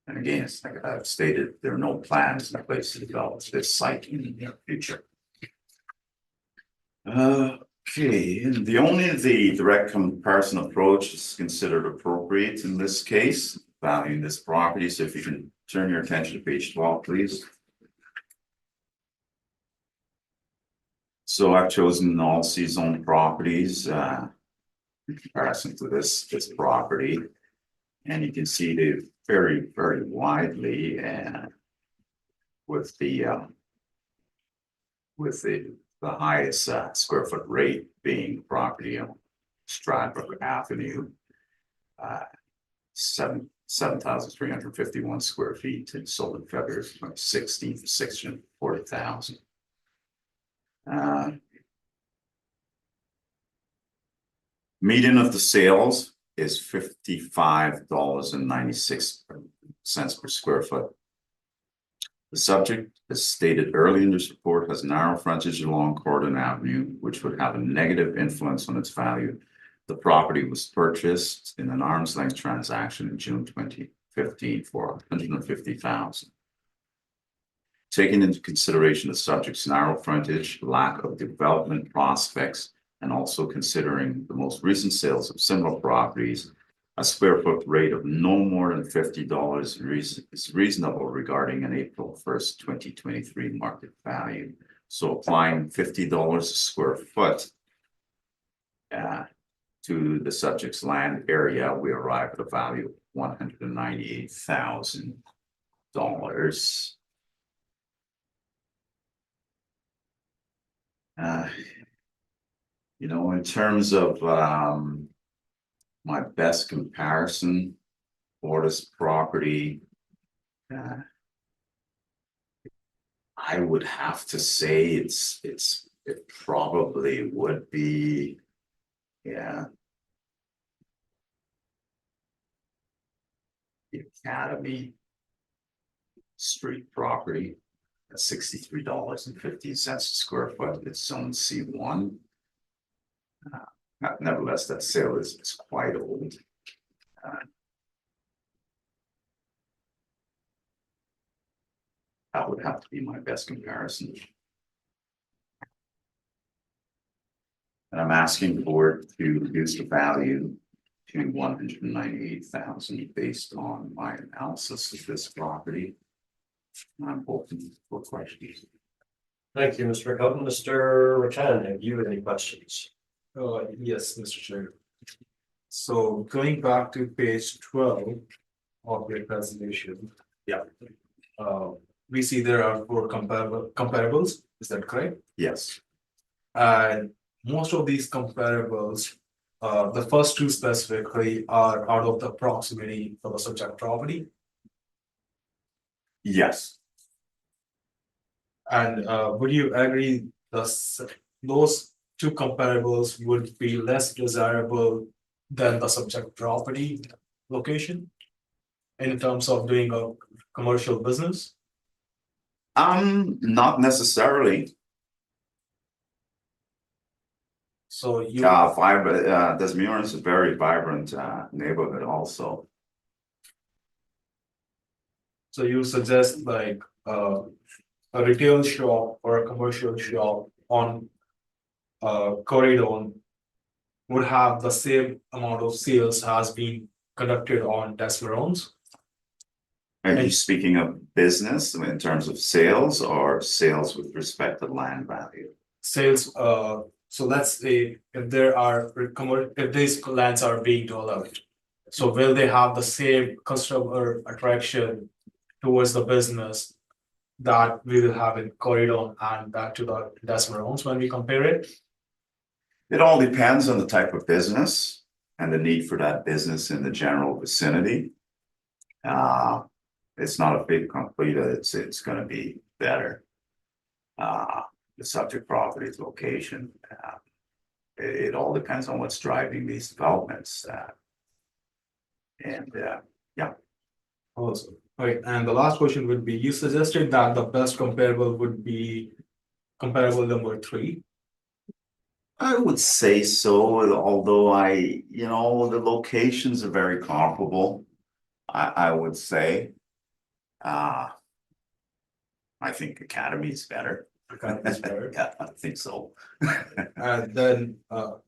And again, it's like I've stated, there are no plans in place to develop this site in the near future. Okay, and the direct comparison approach is considered appropriate in this case, valuing this property. So if you can turn your attention to page 12, please. So I've chosen all C-zone properties in comparison to this property, and you can see they vary very widely, and with the highest square foot rate being property on Stradbrook Avenue, 7,351 square feet, and sold in February 2016 for $640,000. Median of the sales is $55.96 per square foot. The subject, as stated earlier in this report, has narrow frontage along Corridon Avenue, which would have a negative influence on its value. The property was purchased in an arm's length transaction in June 2015 for $150,000. Taking into consideration the subject's narrow frontage, lack of development prospects, and also considering the most recent sales of similar properties, a square foot rate of no more than $50 is reasonable regarding an April 1st, 2023 market value. So applying $50 a square foot to the subject's land area, we arrive at a value of $198,000. You know, in terms of my best comparison for this property, I would have to say it probably would be, yeah, the Academy Street property at $63.50 a square foot. It's zone C1. Nevertheless, that sale is quite old. That would have to be my best comparison. And I'm asking the board to reduce the value to $198,000 based on my analysis of this property. I'm open for questions. Thank you, Mr. McCutcheon. Mr. Ratan, have you any questions? Yes, Mr. Chair. So going back to page 12 of your presentation. Yeah. We see there are 4 comparables, is that correct? Yes. And most of these comparables, the first 2 specifically are out of the proximity for the subject property. Yes. And would you agree those 2 comparables would be less desirable than the subject property location in terms of doing a commercial business? Not necessarily. So you, Des Moines is a very vibrant neighborhood also. so you suggest like a retail shop or a commercial shop on Corridon would have the same amount of sales has been conducted on Des Moines? Are you speaking of business in terms of sales or sales with respect to land value? Sales, so let's say if there are if these lands are being developed, so will they have the same customer attraction towards the business that we will have in Corridon and back to the Des Moines when we compare it? It all depends on the type of business and the need for that business in the general vicinity. It's not a big complete, it's gonna be better. The subject property's location. It all depends on what's driving these developments. Yeah. Awesome. Right, and the last question would be, you suggested that the best comparable would be comparable number 3. I would say so, although the locations are very comparable. I would say. I think Academy is better. Academy is better. Yeah, I think so. And then,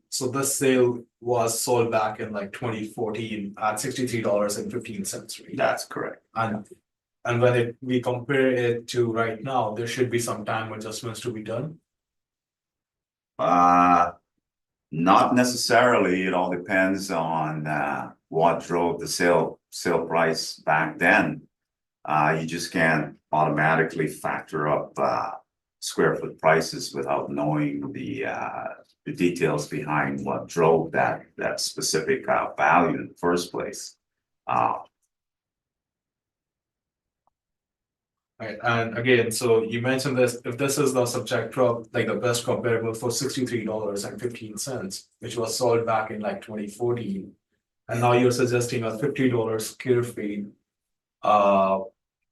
so this sale was sold back in like 2014 at $63.15, right? That's correct. And when we compare it to right now, there should be some time adjustments to be done. Not necessarily. It all depends on what drove the sale price back then. You just can't automatically factor up square foot prices without knowing the details behind what drove that specific value in the first place. Right, and again, so you mentioned this, if this is the subject like the best comparable for $63.15, which was sold back in like 2014, and now you're suggesting a $50 square feet,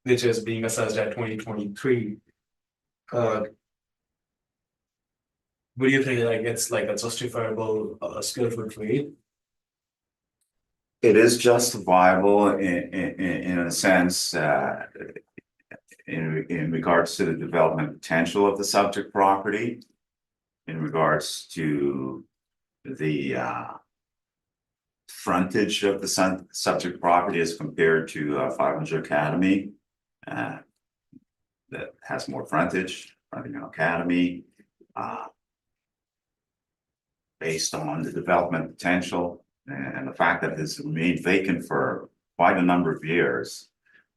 which is being assessed at 2023. Would you think like it's like a justifiable square foot rate? It is justifiable in a sense. In regards to the development potential of the subject property, in regards to the frontage of the subject property as compared to 500 Academy. That has more frontage, fronting on Academy. Based on the development potential and the fact that it's remained vacant for quite a number of years.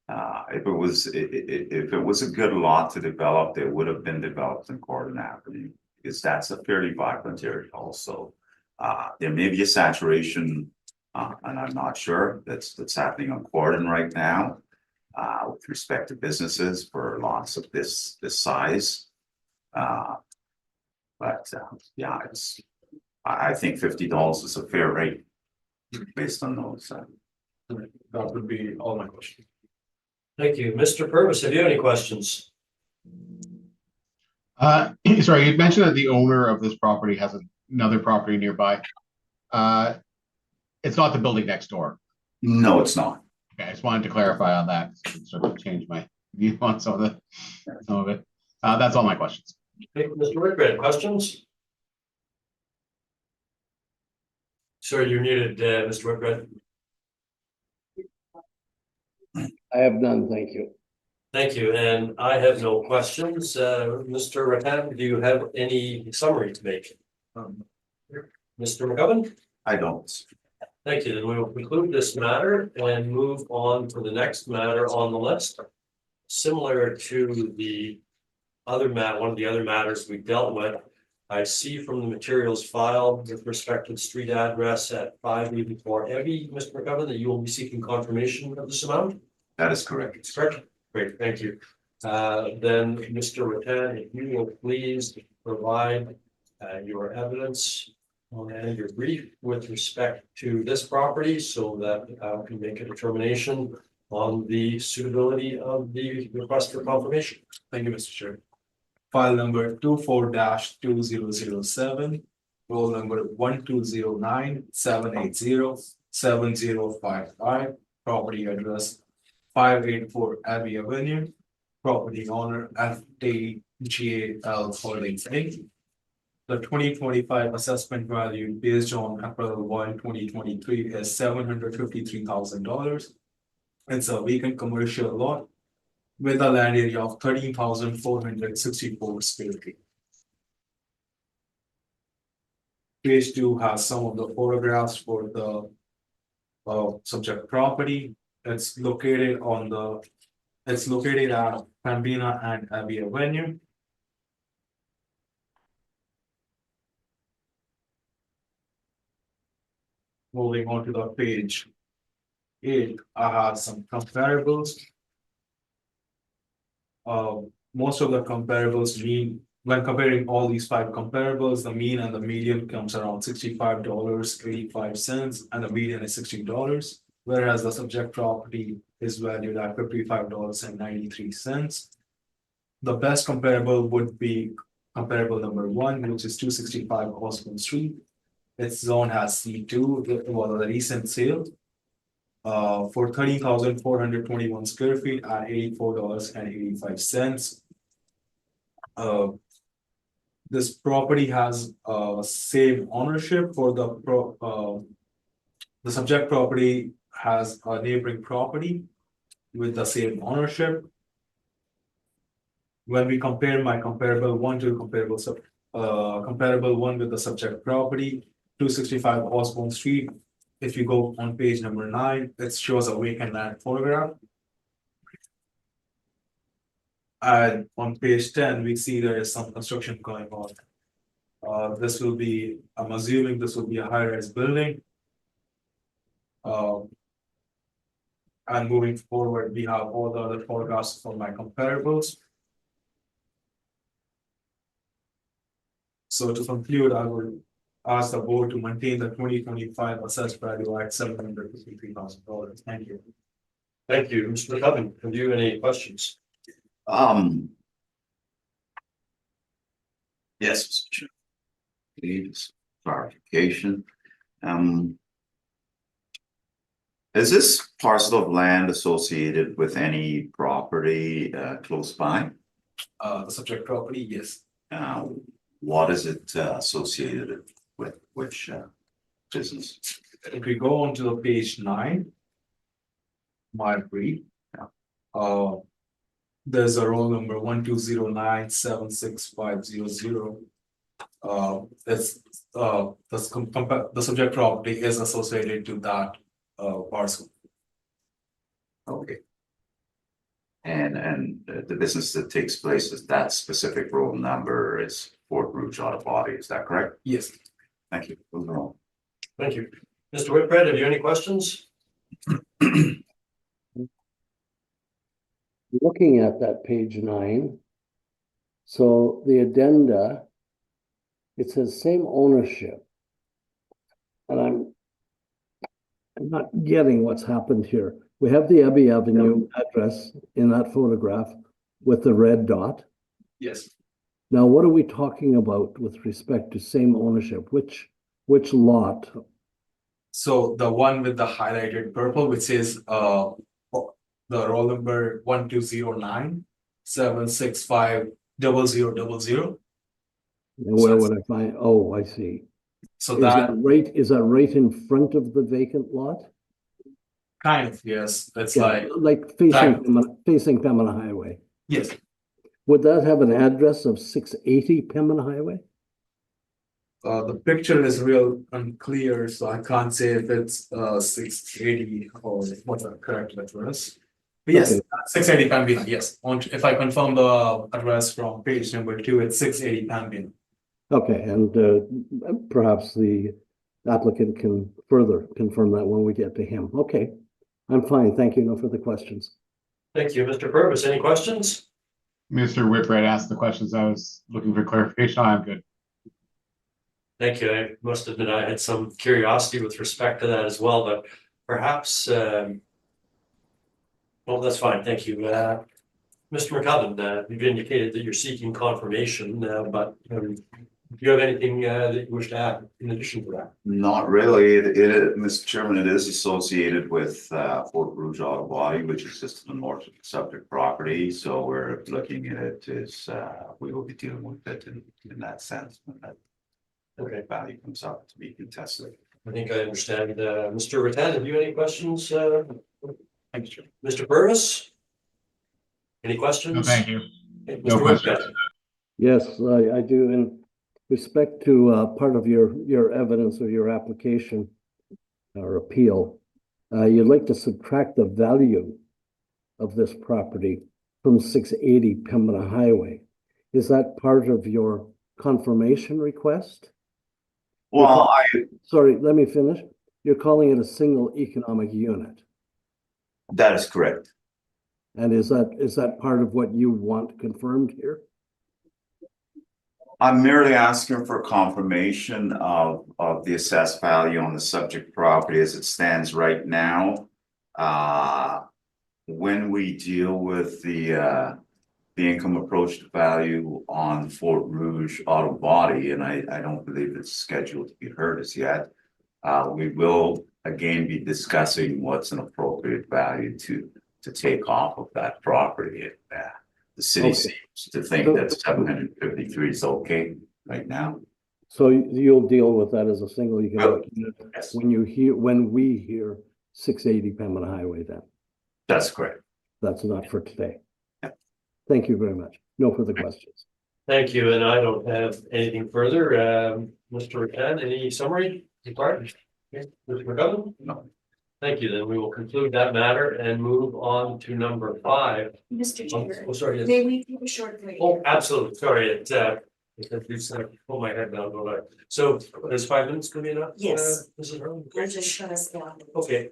If it was a good lot to develop, it would have been developed in Gordon Avenue, because that's a fairly vibrant area also. There may be a saturation, and I'm not sure that's happening on Gordon right now, with respect to businesses for lots of this size. Yeah, I think $50 is a fair rate based on those. That would be all my questions. Thank you. Mr. Purvis, have you any questions? Sorry, you mentioned that the owner of this property has another property nearby. It's not the building next door. No, it's not. Okay, I just wanted to clarify on that. Sort of change my view on some of it. That's all my questions. Okay, Mr. Whitbread, questions? Sorry, you're muted, Mr. Whitbread. I have none, thank you. Thank you, and I have no questions. Mr. Rattan, do you have any summary to make? Mr. McGovern? I don't. Thank you. Then we will conclude this matter and move on to the next matter on the list. Similar to the other one of the other matters we dealt with, I see from the materials filed with respect to the street address at 584 Evie, Mr. McGovern, that you will be seeking confirmation of this amount? That is correct. It's correct. Great, thank you. Then, Mr. Rattan, if you will please provide your evidence and your brief with respect to this property so that we can make a determination on the suitability of the request for confirmation. Thank you, Mr. Chair. File number 24-2007, roll number 1209-780-7055, property address 584 Abbey Avenue, property owner FTGL Holdings Inc. The 2025 assessment value based on April 1, 2023 is $753,000. It's a vacant commercial lot with a land area of 13,464 square feet. Page 2 has some of the photographs for the subject property. It's located at Pembina and Abbey Avenue. Moving on to the page 8, I have some comparables. Most of the comparables mean, when comparing all these 5 comparables, the mean and the median comes around $65.85, and the median is $60, whereas the subject property is valued at $55.93. The best comparable would be comparable number 1, which is 265 Osborne Street. Its zone has C2, it was a recent sale. For 13,421 square feet at $84.85. This property has same ownership for the subject property has a neighboring property with the same ownership. When we compare my comparable 1 to comparable one with the subject property, 265 Osborne Street. If you go on page number 9, it shows a vacant land photograph. And on page 10, we see there is some construction going on. This will be, I'm assuming this will be a high-rise building. And moving forward, we have all the other photographs for my comparables. So to conclude, I will ask the board to maintain the 2025 assessed value at $753,000. Thank you. Thank you. Mr. McCubbin, have you any questions? Yes, Mr. Chair. Please, clarification. Is this parcel of land associated with any property close by? The subject property, yes. What is it associated with? which business? If we go on to the page 9. My brief. Yeah. There's a roll number 1209765000. It's the subject property is associated to that parcel. Okay. And the business that takes place is that specific roll number is Fort Rouge Auto Body, is that correct? Yes. Thank you. Those are all. Thank you. Mr. Whitbread, have you any questions? Looking at that page 9. So the addenda, it says same ownership. And I'm not getting what's happened here. We have the Abbey Avenue address in that photograph with the red dot. Yes. Now, what are we talking about with respect to same ownership? Which lot? So the one with the highlighted purple, which is the roll number 1209765000. And where would I find? Oh, I see. So Is that that right in front of the vacant lot? kind of, yes, it's Yeah, like facing Pembina Highway. yes. Would that have an address of 680 Pembina Highway? The picture is real unclear, so I can't say if it's 680 or what's the correct address. But yes, Okay. 680 Pembina, yes. If I confirm the address from page number 2, it's 680 Pembina. Okay, and perhaps the applicant can further confirm that when we get to him. Okay, I'm fine. Thank you. No further questions. Thank you. Mr. Purvis, any questions? Mr. Whitbread asked the questions I was looking for clarification on. I'm good. Thank you. I must admit I had some curiosity with respect to that as well, but perhaps, well, that's fine. Thank you. Mr. McCubbin, you've indicated that you're seeking confirmation, but do you have anything that you wish to add in addition to that? Not really. Mr. Chairman, it is associated with Fort Rouge Auto Body, which is just to the north of the subject property. So we're looking at it as we will be dealing with it in that sense. When that value comes up to be contested. I think I understand. Mr. Rattan, have you any questions? Thank you. Mr. Purvis? Any questions? No, thank you. Okay, No Mr. questions. Whitbread? Yes, I do. In respect to part of your evidence or your application or appeal, you'd like to subtract the value of this property from 680 Pembina Highway. Is that part of your confirmation request? Well, Sorry, let me finish. You're calling it a single economic unit. that is correct. And is that part of what you want confirmed here? I'm merely asking for confirmation of the assessed value on the subject property as it stands right now. When we deal with the income approach to value on Fort Rouge Auto Body, and I don't believe it's scheduled to be heard as yet. We will again be discussing what's an appropriate value to take off of that property. The city Okay. seems to think that 753 is okay right now. So you'll deal with that as a single economic unit Yes, when we hear 680 Pembina Highway then. that's correct. That's not for today. Yeah. Thank you very much. No further questions. Thank you, and I don't have anything further. Mr. Rattan, any summary required? Okay, Mr. McCubbin? No. Thank you, then we will conclude that matter and move on to number 5. Mr. Chair, Oh, sorry. Yes. may we take a short break? Oh, absolutely. Sorry, it pull my head down, go back. So is 5 minutes gonna be enough? Yes. Mrs. Herman? Or just shut us down. Okay,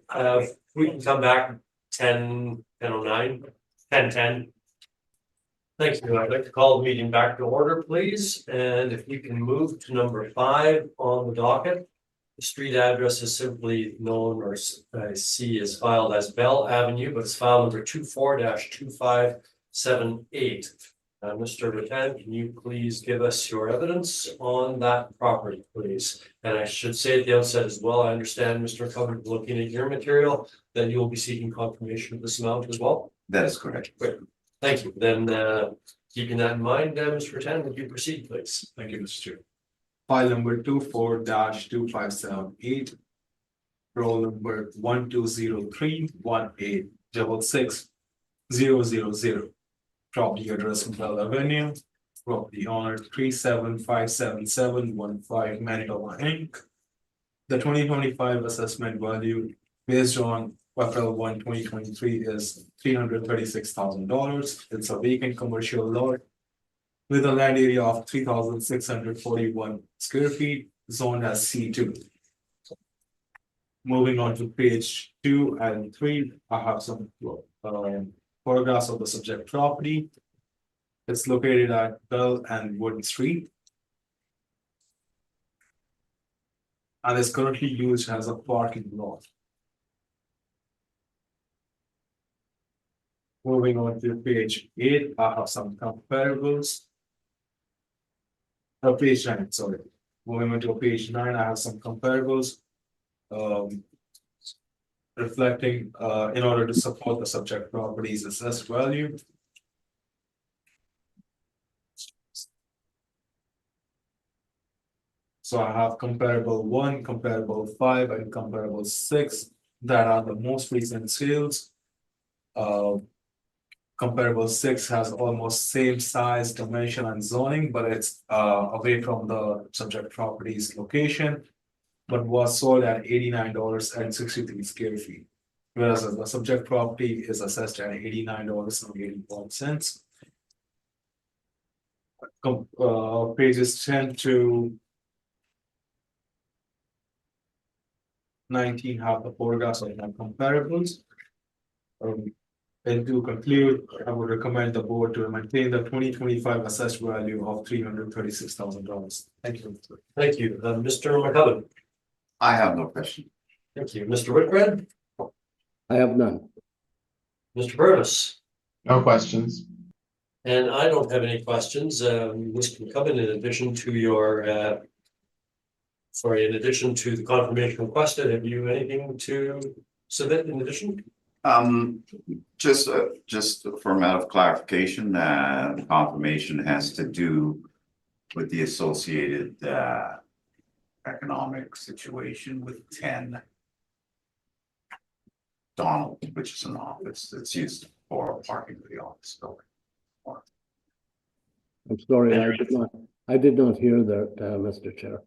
we can come back 10:09, 10:10. Thank you. I'd like to call the meeting back to order, please, and if you can move to number 5 on the docket. The street address is simply known or I see is filed as Bell Avenue, but it's file number 24-2578. Mr. Rattan, can you please give us your evidence on that property, please? And I should say at the outset as well, I understand, Mr. McCubbin, looking at your material, that you will be seeking confirmation of this amount as well. That is correct. Great. Thank you. Then keeping that in mind, Mr. Rattan, would you proceed, please? Thank you, Mr. Chair. File number 24-2578. Roll number 120318006000. Property address Bell Avenue. Property owner 3757715 Manitoba Inc. The 2025 assessment value based on April 1, 2023 is $336,000. It's a vacant commercial lot with a land area of 3,641 square feet, zoned as C2. Moving on to page 2 and 3, I have some photographs of the subject property. It's located at Bell and Wood Street. And is currently used as a parking lot. Moving on to page 8, I have some comparables. Page 9, sorry. Moving on to page 9, I have some comparables. Reflecting in order to support the subject property's assessed value. So I have comparable 1, comparable 5, and comparable 6 that are the most recent sales. Comparable 6 has almost same size, dimension, and zoning, but it's away from the subject property's location, but was sold at $89.63 square feet. Whereas the subject property is assessed at $89.81. Pages 10 to 19 have the photographs of the comparables. And to conclude, I would recommend the board to maintain the 2025 assessed value of $336,000. Thank you. Thank you. Mr. McCubbin. I have no question. Thank you. Mr. Whitbread. I have none. Mr. Burtis. No questions. And I don't have any questions. Mr. McCubbin, in addition to your, in addition to the confirmation requested, have you anything to submit in addition? Just for a matter of clarification, the confirmation has to do with the associated economic situation with 10 Donald, which is an office that's used for parking for the office building. I'm sorry, I did not hear that, Mr. Chair.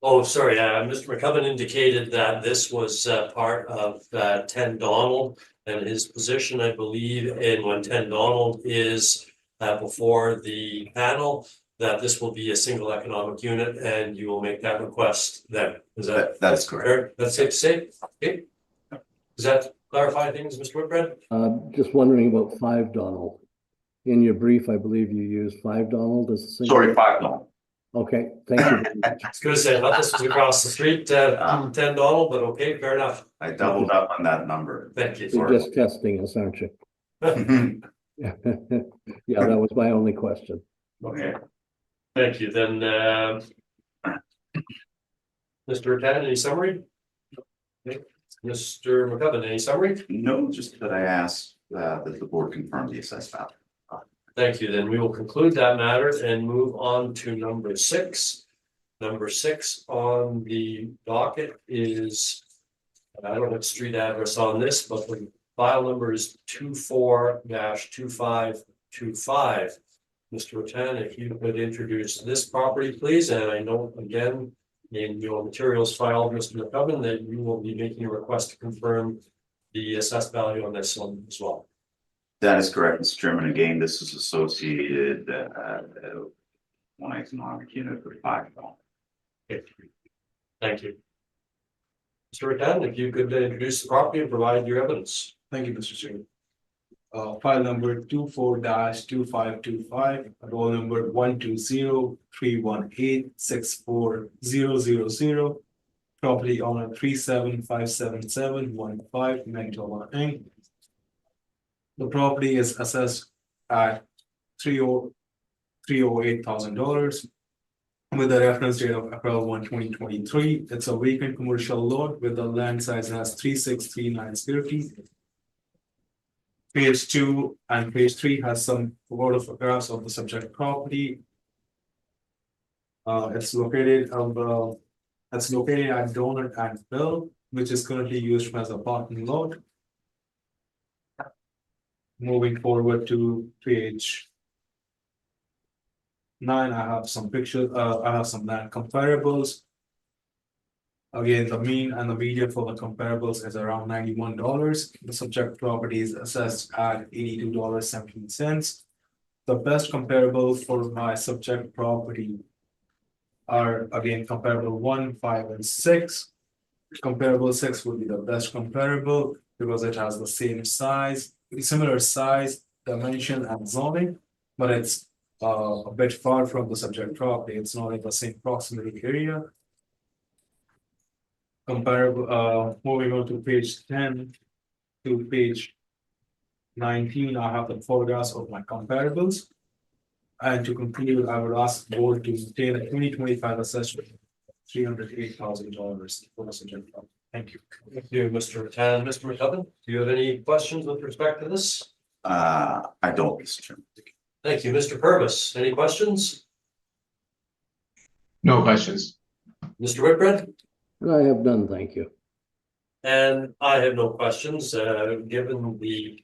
Oh, sorry, Mr. McCubbin indicated that this was part of 10 Donald and his position, I believe, in when 10 Donald is before the panel, that this will be a single economic unit and you will make that request then. Is that? That's correct. Fair? That's safe to say? Okay. Does that clarify things, Mr. Whitbread? Just wondering about 5 Donald. In your brief, I believe you used 5 Donald as a single. Sorry, 5 Donald. Okay, thank you. I was gonna say, I thought this was across the street, 10 Donald, but okay, fair enough. I doubled up on that number. Thank you. You're just testing us, aren't you? Yeah, that was my only question. Okay. Thank you. Then, Mr. Rattan, any summary? Okay. Mr. McCubbin, any summary? No, just that I asked that the board confirm the assessed value. Thank you. Then we will conclude that matter and move on to number 6. Number 6 on the docket is, I don't have street address on this, but the file number is 24-2525. Mr. Rattan, if you could introduce this property, please. And I know again in your materials file, Mr. McCubbin, that you will be making a request to confirm the assessed value on this one as well. That is correct, Mr. Chairman. Again, this is associated one economic unit with 5 Donald. Okay. Thank you. Mr. Rattan, if you could introduce the property and provide your evidence. Thank you, Mr. Chairman. File number 24-2525, roll number 120-318-64000. Property owner 3757715 Manitoba Inc. The property is assessed at $308,000 with a reference date of April 1, 2023. It's a vacant commercial lot with the land size has 3639 square feet. Page 2 and page 3 has some photographs of the subject property. It's located it's located at Donut and Bill, which is currently used as a parking lot. Moving forward to page 9, I have some pictures, I have some land comparables. Again, the mean and the median for the comparables is around $91. The subject property is assessed at $82.17. The best comparable for my subject property are again comparable 1, 5, and 6. Comparable 6 would be the best comparable because it has the same size, similar size, dimension, and zoning, but it's a bit far from the subject property. It's not in the same proximity area. Comparable, moving on to page 10 to page 19, I have the photographs of my comparables. And to conclude, I would ask the board to maintain a 2025 assessment $308,000 for the subject property. Thank you. Thank you, Mr. Rattan. Mr. McCubbin, do you have any questions with respect to this? I don't, Mr. Chairman. Thank you, Mr. Purvis. Any questions? No questions. Mr. Whitbread? And I have none, thank you. And I have no questions, given the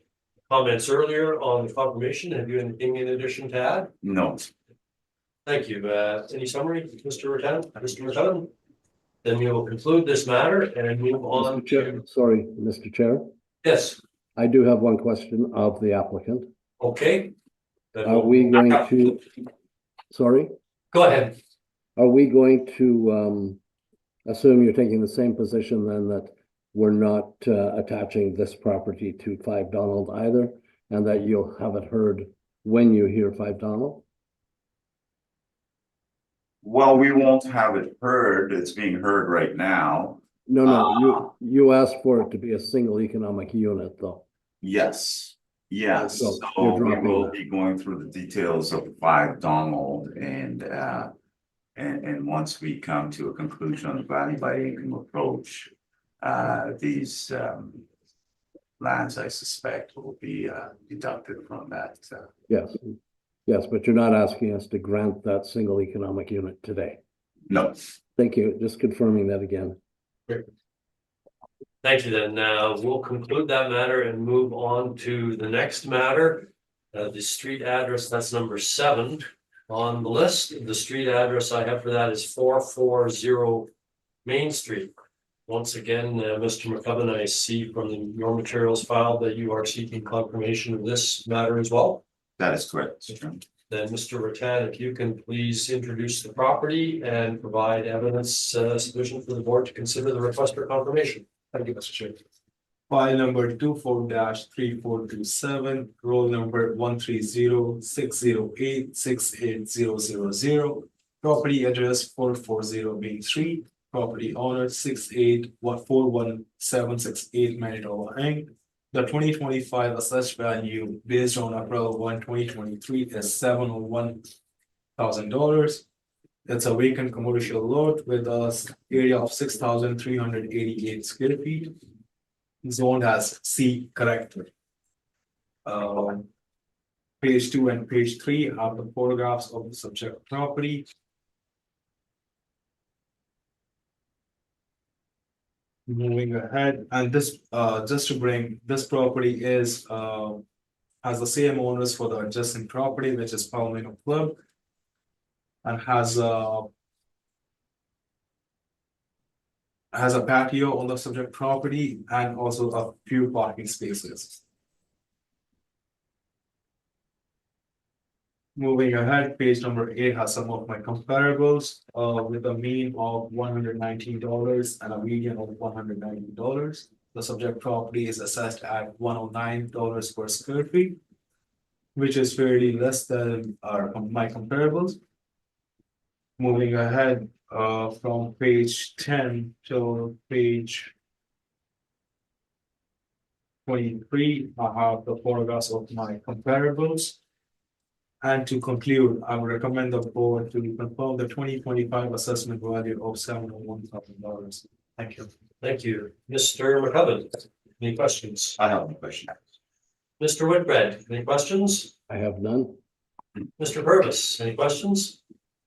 comments earlier on the confirmation. Have you anything in addition to add? No. Thank you. Any summary, Mr. Rattan, Mr. McCubbin? Then we will conclude this matter and move on Mr. Chair, to, sorry, Mr. Chair, yes, I do have one question of the applicant. okay. Then Are we'll we back going up. to, sorry, Go ahead. are we going to assume you're taking the same position then that we're not attaching this property to 5 Donald either, and that you'll have it heard when you hear 5 Donald? Well, we won't have it heard. It's being heard right now. No, you asked for it to be a single economic unit though. Yes, yes. So So you're we dropping will that. be going through the details of 5 Donald and once we come to a conclusion on the value by income approach, these lands, I suspect, will be deducted from that. Yes, yes, but you're not asking us to grant that single economic unit today. No, Thank you, just confirming that again. Thank you. Then we'll conclude that matter and move on to the next matter. The street address, that's number 7 on the list. The street address I have for that is 440 Main Street. Once again, Mr. McCubbin, I see from your materials file that you are seeking confirmation of this matter as well. that is correct, Mr. Chairman. Then, Mr. Rattan, if you can please introduce the property and provide evidence sufficient for the board to consider the request for confirmation. Thank you, Mr. Chair. File number 24-3427, roll number 130-608-68000. Property address 440 Main Street, property owner 6841768 Manitoba Inc. The 2025 assessed value based on April 1, 2023 is $701,000. It's a vacant commercial lot with a area of 6,388 square feet. Zoned as C character. Page 2 and page 3 have the photographs of the subject property. Moving ahead, and this just to bring this property is has the same owners for the adjacent property, which is Palomino Club, and has a patio on the subject property and also a few parking spaces. Moving ahead, page number 8 has some of my comparables with a mean of $119 and a median of $190. The subject property is assessed at $109 per square feet, which is fairly less than my comparables. Moving ahead from page 10 to page 23, I have the photographs of my comparables. And to conclude, I would recommend the board to confirm the 2025 assessment value of $701,000. Thank you. Thank you. Mr. McCubbin, any questions? I have no question. Mr. Whitbread, any questions? I have none. Mr. Purvis, any questions?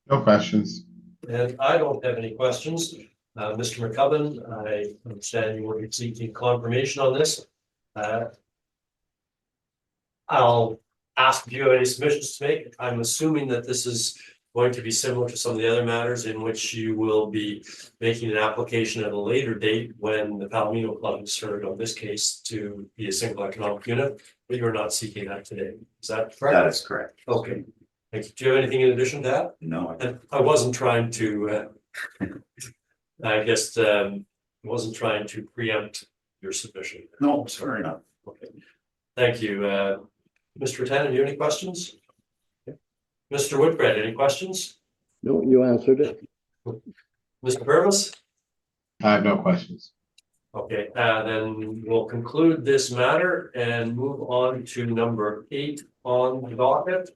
No questions. And I don't have any questions. Mr. McCubbin, I understand you were seeking confirmation on this. I'll ask if you have any submissions to make. I'm assuming that this is going to be similar to some of the other matters in which you will be making an application at a later date when the Palomino Club is heard on this case to be a single economic unit, but you're not seeking that today. Is that correct? That is correct. Okay. Thank you. Do you have anything in addition to that? No, And I wasn't trying to, I guess, wasn't trying to preempt your submission. no, fair enough. Okay. Thank you. Mr. Tannen, you have any questions? Mr. Whitbread, any questions? No, you answered it. Mr. Purvis? I have no questions. Okay, then we'll conclude this matter and move on to number 8 on the docket.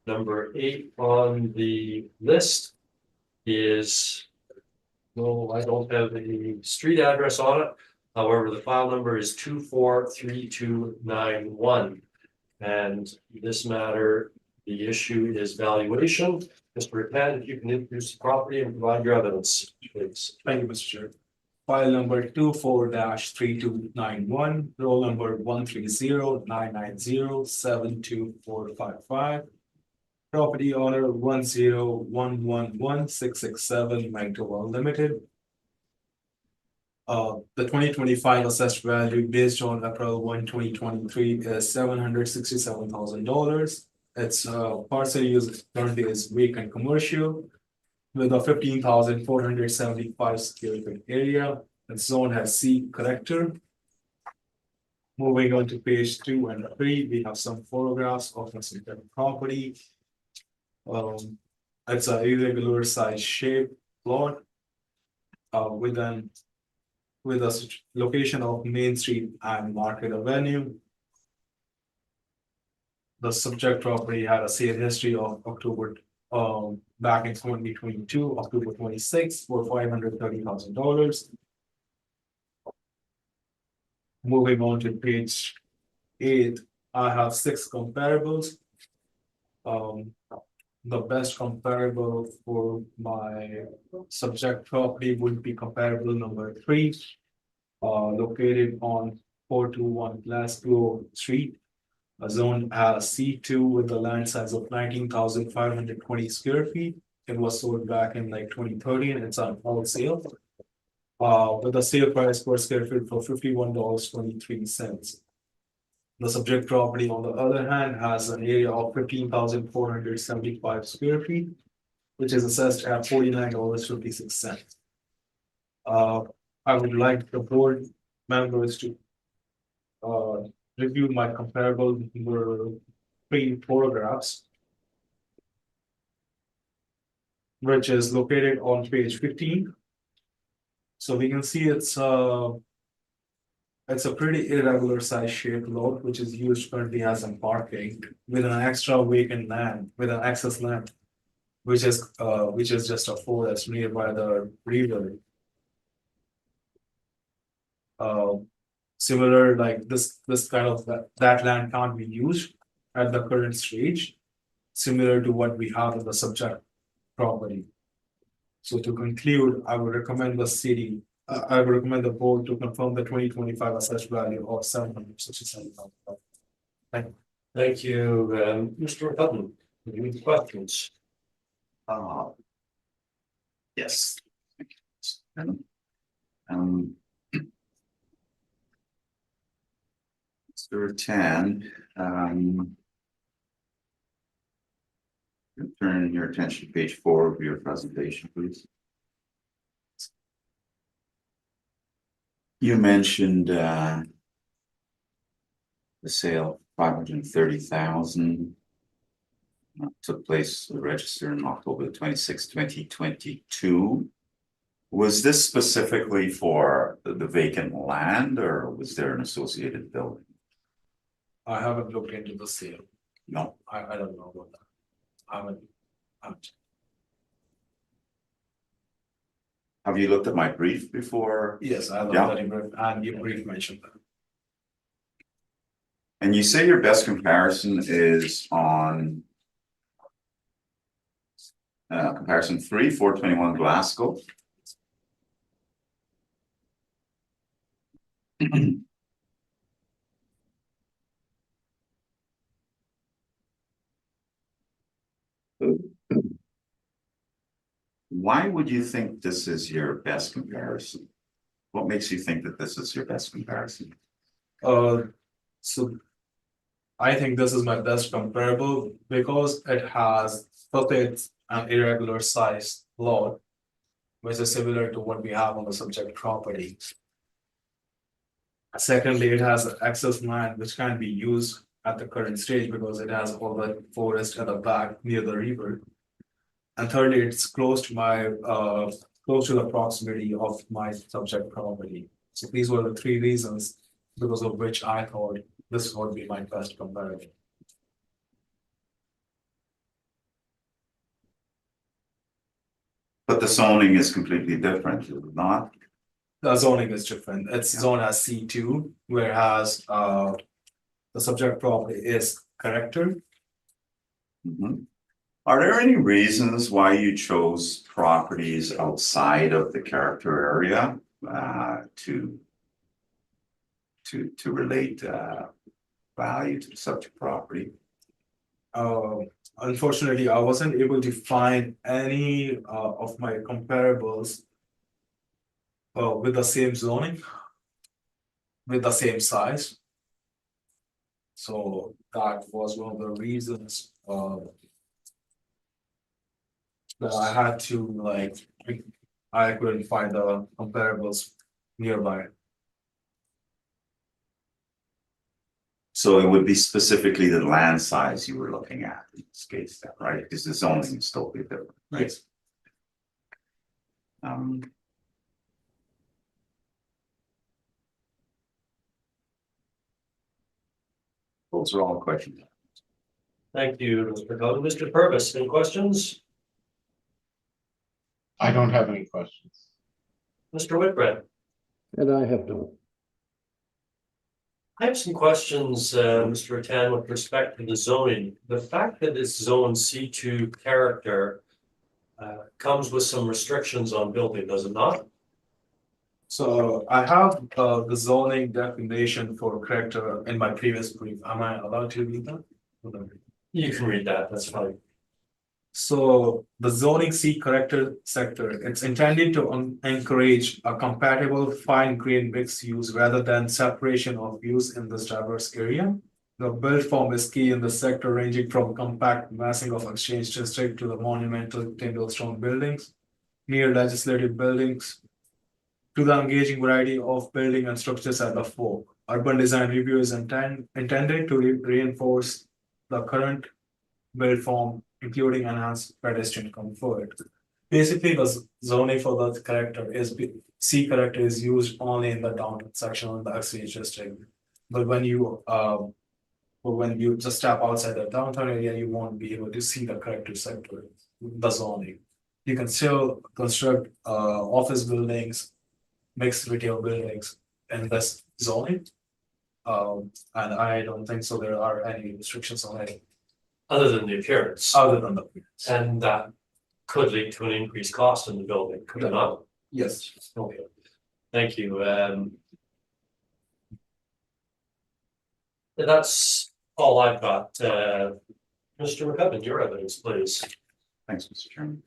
Number 8 on the list is, no, I don't have the street address on it. However, the file number is 243291. And this matter, the issue is valuation. Mr. Rattan, if you can introduce the property and provide your evidence, please. Thank you, Mr. Chair. File number 24-3291, roll number 130-990-72455. Property owner 101116667 Manitoba Limited. The 2025 assessed value based on April 1, 2023 is $767,000. Its parcel use currently is vacant commercial with a 15,475 square feet area. The zone has C character. Moving on to page 2 and 3, we have some photographs of the property. It's a irregular size shape plot with a location of Main Street and Market Avenue. The subject property had a sale history of October back in 2022, October 26 for $530,000. Moving on to page 8, I have 6 comparables. The best comparable for my subject property would be comparable number 3, located on 421 Glasgow Street, a zone C2 with a land size of 19,520 square feet. It was sold back in like 2013. It's on wholesale. With a sale price per square feet for $51.23. The subject property, on the other hand, has an area of 15,475 square feet, which is assessed at $49.56. I would like the board members to review my comparable number 3 photographs, which is located on page 15. So we can see it's a pretty irregular size shaped lot, which is used currently as a parking with an extra vacant land, with an access land, which is just a forest nearby the river. Similar, like this kind of that land can't be used at the current stage, similar to what we have in the subject property. So to conclude, I would recommend the board to confirm the 2025 assessed value of $767,000. Thank you. Thank you, Mr. Hutton. Any questions? Yes. Mr. Tan, turn your attention to page 4 of your presentation, please. You mentioned the sale, 530,000 took place registered on October 26, 2022. Was this specifically for the vacant land, or was there an associated building? I haven't looked into the sale. No. I don't know about that. I haven't. Have you looked at my brief before? Yes, I love Yeah. that and your brief mentioned that. And you say your best comparison is on Comparison 3, 421 Glasgow. Why would you think this is your best comparison? What makes you think that this is your best comparison? So I think this is my best comparable because it has first it's an irregular size lot, which is similar to what we have on the subject property. Secondly, it has access land which can be used at the current stage because it has all the forest at the back near the river. And thirdly, it's close to the proximity of my subject property. So these were the three reasons because of which I thought this would be my best comparison. But the zoning is completely different, is it not? The zoning is different. It's zoned as C2, whereas the subject property is character. Mhm. Are there any reasons why you chose properties outside of the character area to relate value to the subject property? Unfortunately, I wasn't able to find any of my comparables with the same zoning, with the same size. So that was one of the reasons that I had to I couldn't find the comparables nearby. So it would be specifically the land size you were looking at in this case, then, right? Because the zoning is totally different, right? Yes. Those are all the questions. Thank you, Mr. Cullen. Mr. Purvis, any questions? I don't have any questions. Mr. Whitbread? And I have no. I have some questions, Mr. Rattan, with respect to the zoning. The fact that it's zone C2 character comes with some restrictions on building, does it not? So I have the zoning definition for character in my previous brief. Am I allowed to read that? You can read that, that's fine. So the zoning C character sector, it's intended to encourage a compatible fine-grained mixed use rather than separation of use in this diverse area. The build form is key in the sector, ranging from compact massing of exchange district to the monumental tingle stone buildings, near legislative buildings, to the engaging variety of building and structures at the fore. Urban design review is intended to reinforce the current build form, including enhanced pedestrian comfort. Basically, the zoning for the character is C character is used only in the downtown section of the exchange district. But when you just step outside the downtown area, you won't be able to see the character sector, the zoning. You can still construct office buildings, mixed retail buildings in this zoning. And I don't think so there are any restrictions on it. Other than the appearance. Other than the. And that could lead to an increased cost in the building, could it not? Yes. Okay, thank you. That's all I've got. Mr. McCubbin, your evidence, please. Thanks, Mr. Chairman.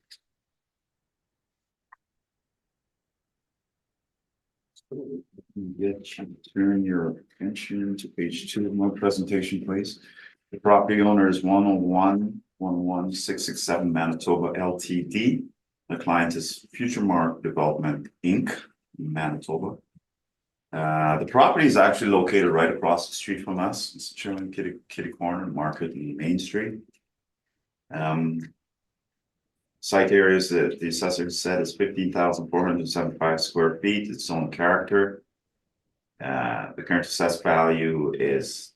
Get you to turn your attention to page 2 of my presentation, please. The property owner is 101-11667 Manitoba Ltd. The client is Future Mark Development Inc. Manitoba. The property is actually located right across the street from us. It's Chairman Kitty Corner Market and Main Street. Site areas that the assessor said is 15,475 square feet. Its own character. The current assessed value is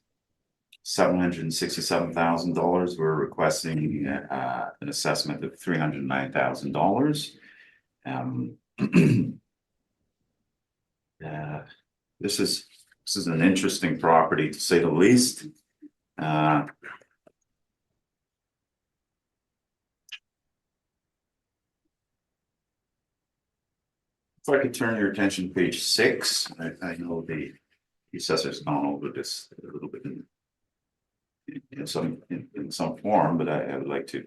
$767,000. We're requesting an assessment of $309,000. This is an interesting property to say the least. If I could turn your attention to page 6, I know the assessor's gone over this a little bit in some form, but I would like to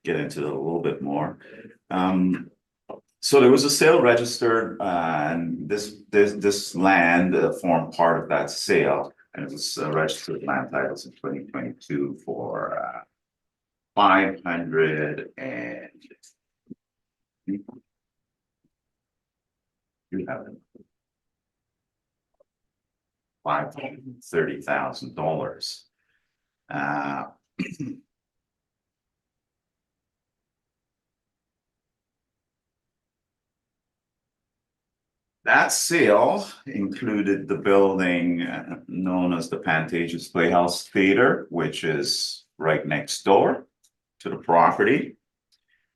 get into it a little bit more. So there was a sale registered, and this land formed part of that sale, and it was registered land titles in 2022 for 500 and you have it. $530,000. That sale included the building known as the Pantages Playhouse Theater, which is right next door to the property.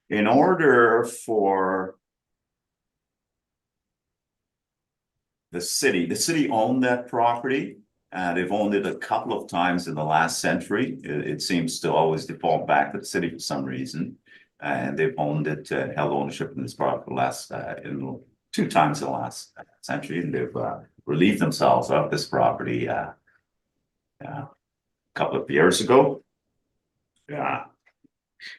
In order for the city owned that property. They've owned it a couple of times in the last century. It seems to always default back to the city for some reason. And they've owned it, held ownership in this property for the last, two times in the last century. And they've relieved themselves of this property a couple of years ago. Yeah.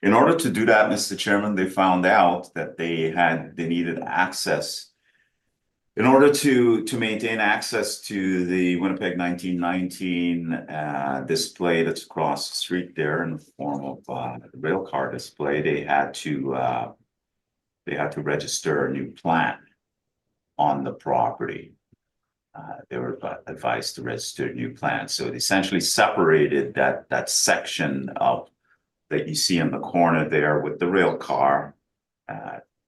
In order to do that, Mr. Chairman, they found out that they needed access. In order to maintain access to the Winnipeg 1919 display that's across the street there in the form of the rail car display, they had to register a new plan on the property. They were advised to register a new plan, so it essentially separated that section of that you see in the corner there with the rail car.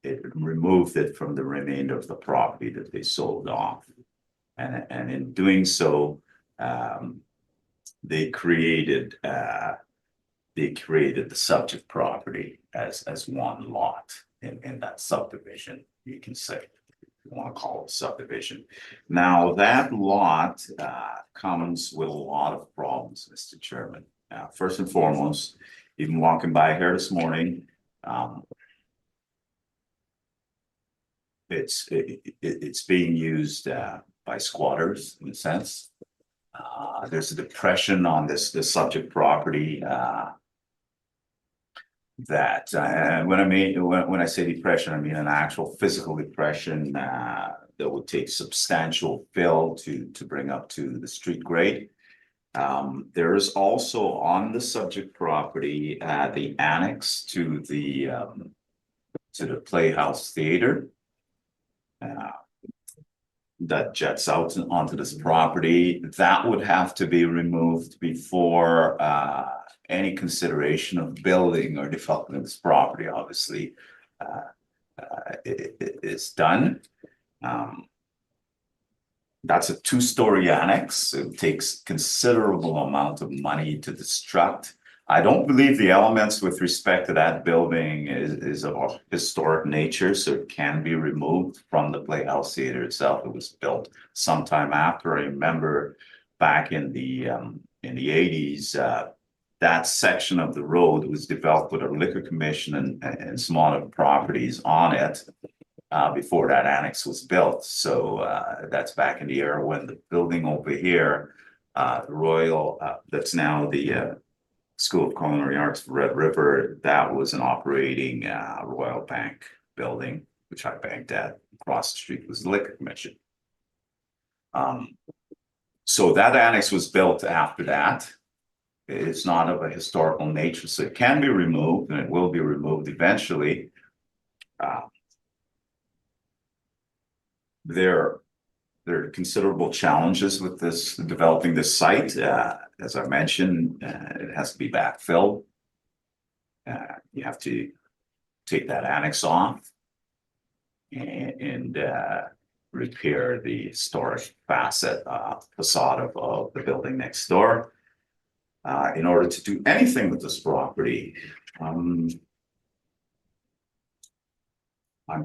It removed it from the remainder of the property that they sold off. And in doing so, they created the subject property as one lot in that subdivision, you can say. You want to call it subdivision. Now that lot comes with a lot of problems, Mr. Chairman. First and foremost, even walking by here this morning, it's being used by squatters in a sense. There's a depression on this subject property that when I say depression, I mean an actual physical depression that would take substantial fill to bring up to the street grade. There is also on the subject property the annex to the Playhouse Theater. That jets out onto this property. That would have to be removed before any consideration of building or developing this property, obviously, is done. That's a 2-story annex. It takes considerable amount of money to construct. I don't believe the elements with respect to that building is of a historic nature, so it can be removed from the Playhouse Theater itself. It was built sometime after. I remember back in the 80s, that section of the road was developed with a liquor commission and some other properties on it before that annex was built. So that's back in the era when the building over here, Royal, that's now the School of Culinary Arts for Red River, that was an operating Royal Bank building, which I banked at. Across the street was the Liquor Commission. So that annex was built after that. It's not of a historical nature, so it can be removed, and it will be removed eventually. There are considerable challenges with developing this site. As I mentioned, it has to be backfilled. You have to take that annex off and repair the historic facade of the building next door. In order to do anything with this property, I'm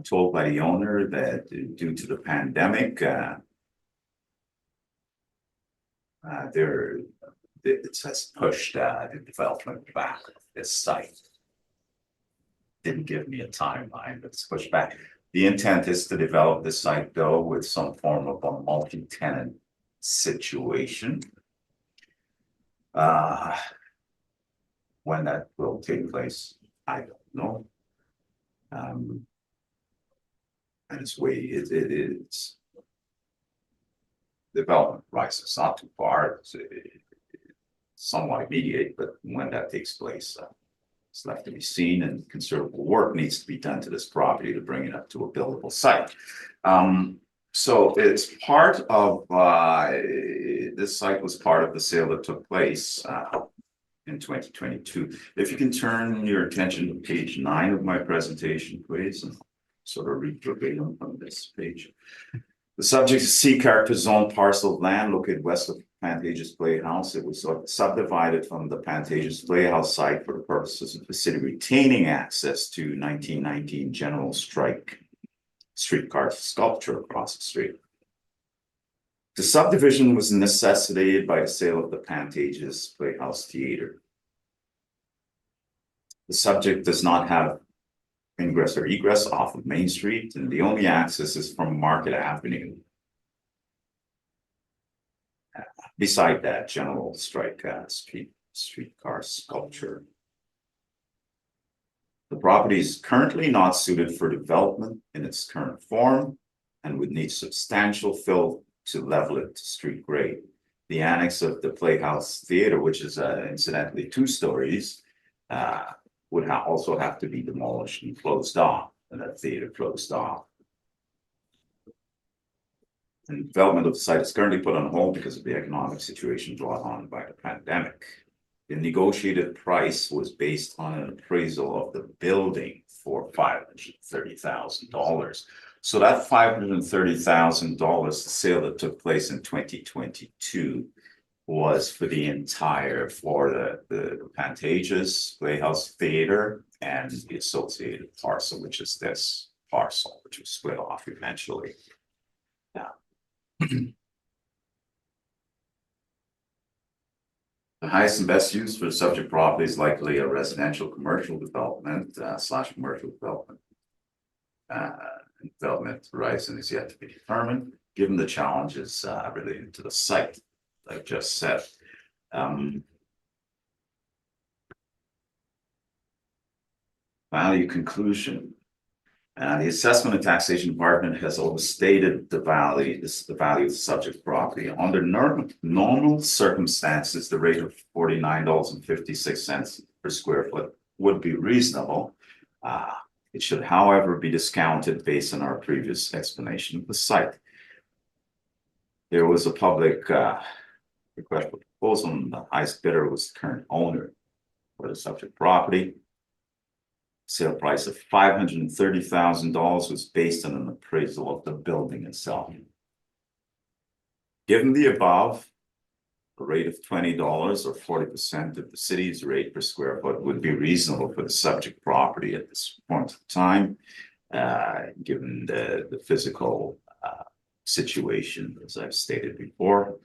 told by the owner that due to the pandemic, it has pushed the development back of this site. Didn't give me a timeline, but it's pushed back. The intent is to develop the site though with some form of a multi-tenant situation. When that will take place, I don't know. And it's development price is not too far. It's somewhat immediate, but when that takes place, it's left to be seen, and considerable work needs to be done to this property to bring it up to a buildable site. So it's part of this site was part of the sale that took place in 2022. If you can turn your attention to page 9 of my presentation, please, and sort of read verbatim from this page. The subject is C-character zone parcel of land located west of Pantages Playhouse. It was subdivided from the Pantages Playhouse site for the purposes of the city retaining access to 1919 General Strike streetcar sculpture across the street. The subdivision was necessitated by the sale of the Pantages Playhouse Theater. The subject does not have ingress or egress off of Main Street, and the only access is from Market Avenue. Beside that, General Strike streetcar sculpture. The property is currently not suited for development in its current form and would need substantial fill to level it to street grade. The annex of the Playhouse Theater, which is incidentally 2 stories, would also have to be demolished and closed off, and that theater closed off. And development of the site is currently put on hold because of the economic situation brought on by the pandemic. The negotiated price was based on an appraisal of the building for $530,000. So that $530,000, the sale that took place in 2022, was for the entire Florida, the Pantages Playhouse Theater and the associated parcel, which is this parcel, which was split off eventually. Yeah. The highest and best use for the subject property is likely a residential commercial development / commercial development. Development horizon is yet to be determined, given the challenges related to the site. Like just said, value conclusion. The assessment and taxation department has overstated the value of the subject property. Under normal circumstances, the rate of $49.56 per square foot would be reasonable. It should, however, be discounted based on our previous explanation of the site. There was a public request for proposal, and the highest bidder was the current owner for the subject property. Sale price of $530,000 was based on an appraisal of the building itself. Given the above, a rate of $20 or 40% of the city's rate per square foot would be reasonable for the subject property at this point in time, given the physical situation, as I've stated before.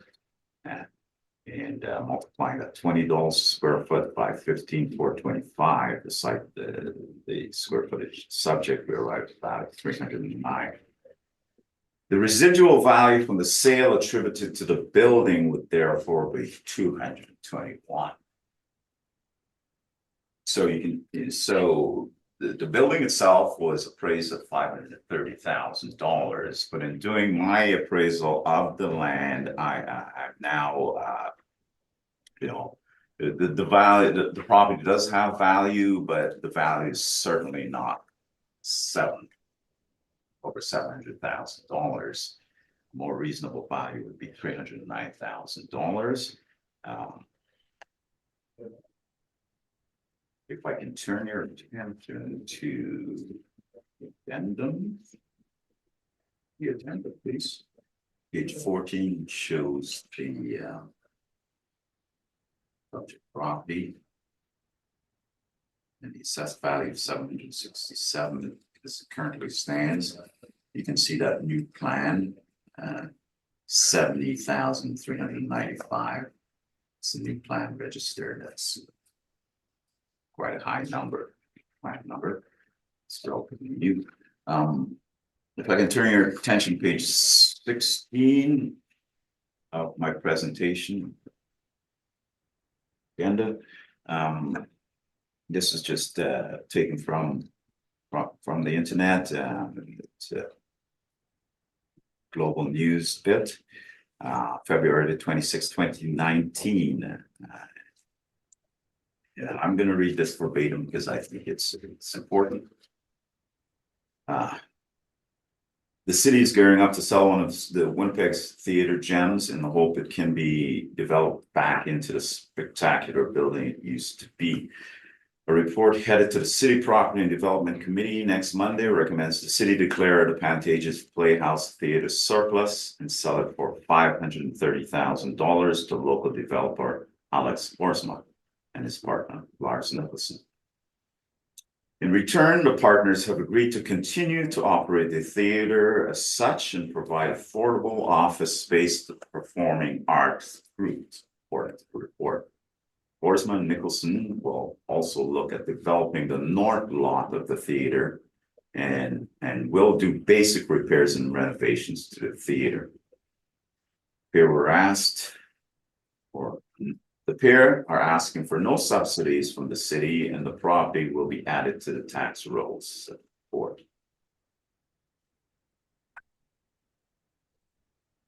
And multiplying that $20 a square foot by 15,425, the site, the square footage subject, we arrived at about 309. The residual value from the sale attributed to the building would therefore be 221. So the building itself was appraised at $530,000, but in doing my appraisal of the land, I've now, the value, the property does have value, but the value is certainly not over $700,000. More reasonable value would be $309,000. If I can turn your attention to the addendum. The addendum, please. Page 14 shows the subject property. And the assessed value of $767 as it currently stands. You can see that new plan, $70,395. It's a new plan registered. That's quite a high number. It's relatively new. If I can turn your attention, page 16 of my presentation agenda. This is just taken from the internet. It's a global news bit, February 26, 2019. Yeah, I'm going to read this verbatim because I think it's important. The city is gearing up to sell one of the Winnipeg's theater gems in the hope it can be developed back into the spectacular building it used to be. A report headed to the City Property and Development Committee next Monday recommends the city declare the Pantages Playhouse Theater surplus and sell it for $530,000 to local developer Alex Boardroom and his partner Lars Nicholson. In return, the partners have agreed to continue to operate the theater as such and provide affordable office space to performing arts groups, according to the report. Boardroom and Nicholson will also look at developing the north lot of the theater and will do basic repairs and renovations to the theater. Here we're asked for the pair are asking for no subsidies from the city and the property will be added to the tax rolls board.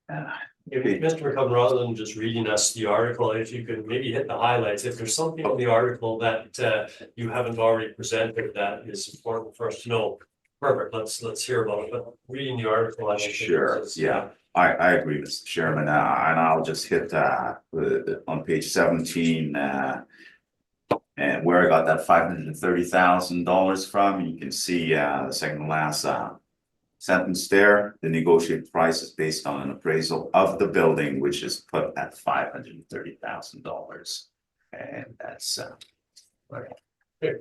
Mr. McCubbin, rather than just reading us the article, if you could maybe hit the highlights, if there's something in the article that you haven't already presented that is important for us to know. Perfect, let's hear about it, but reading the article, I think Sure, yeah. I agree, Mr. Chairman, and I'll just hit on page 17 and where I got that $530,000 from. You can see the second to last sentence there. The negotiated price is based on an appraisal of the building, which is put at $530,000, and that's there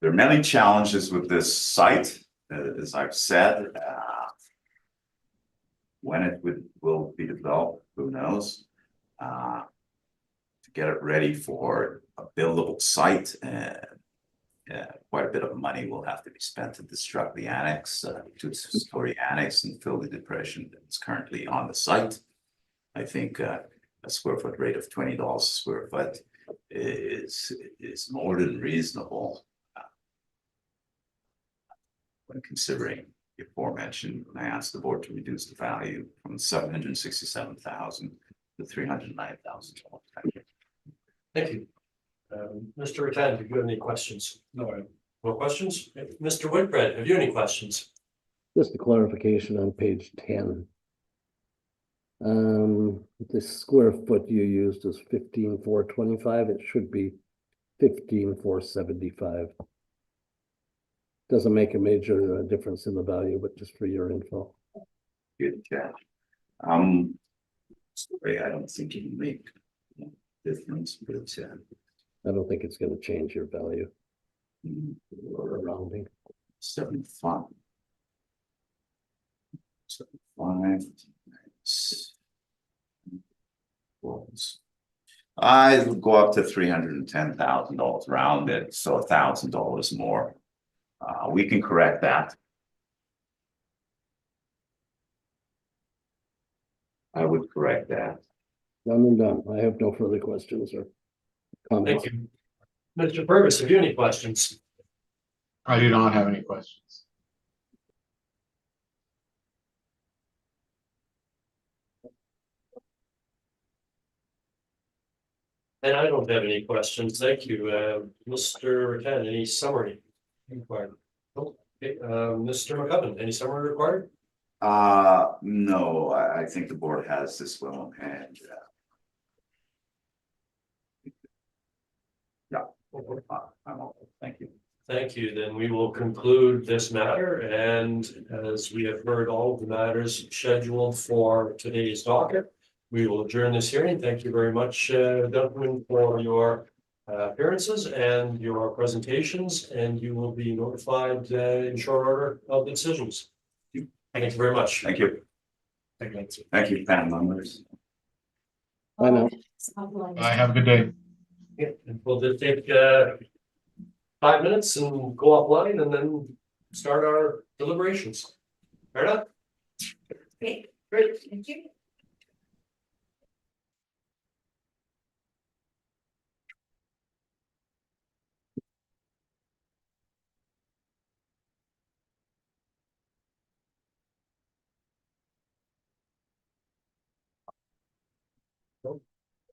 are many challenges with this site. As I've said, when it will be developed, who knows? To get it ready for a buildable site, quite a bit of money will have to be spent to construct the annex, two-story annex, and fill the depression that's currently on the site. I think a square foot rate of $20 a square foot is more than reasonable. When considering the aforementioned, I asked the board to reduce the value from $767,000 to $309,000. Thank you. Thank you. Mr. Rattan, do you have any questions? No. More questions? Mr. Whitbread, have you any questions? Just a clarification on page 10. The square foot you used is 15,425. It should be 15,475. Doesn't make a major difference in the value, but just for your info. Good catch. Sorry, I don't think it will make a difference, but I don't think it's going to change your value or rounding. 75. 75. I would go up to $310,000 rounded, so $1,000 more. We can correct that. I would correct that. Done. I have no further questions or comments. Thank you. Mr. Purvis, have you any questions? I do not have any questions. And I don't have any questions. Thank you. Mr. Rattan, any summary required? Okay. Mr. McCubbin, any summary required? No, I think the board has this well in hand. Yeah, I'm okay. Thank you. Thank you. Then we will conclude this matter, and as we have heard all of the matters scheduled for today's docket, we will adjourn this hearing. Thank you very much, gentlemen, for your appearances and your presentations, and you will be notified in short order of the decisions. Thank you very much. Thank you. Thank you, panel members. I know. Have a good day. Yeah, and we'll just take 5 minutes and go offline and then start our deliberations. Fair enough? Okay, Great. thank you.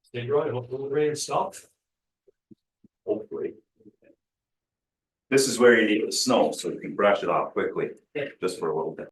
Stay dry, hopefully the rain stops. Hopefully. This is where you need the snow, so you can brush it off quickly, just for a little bit.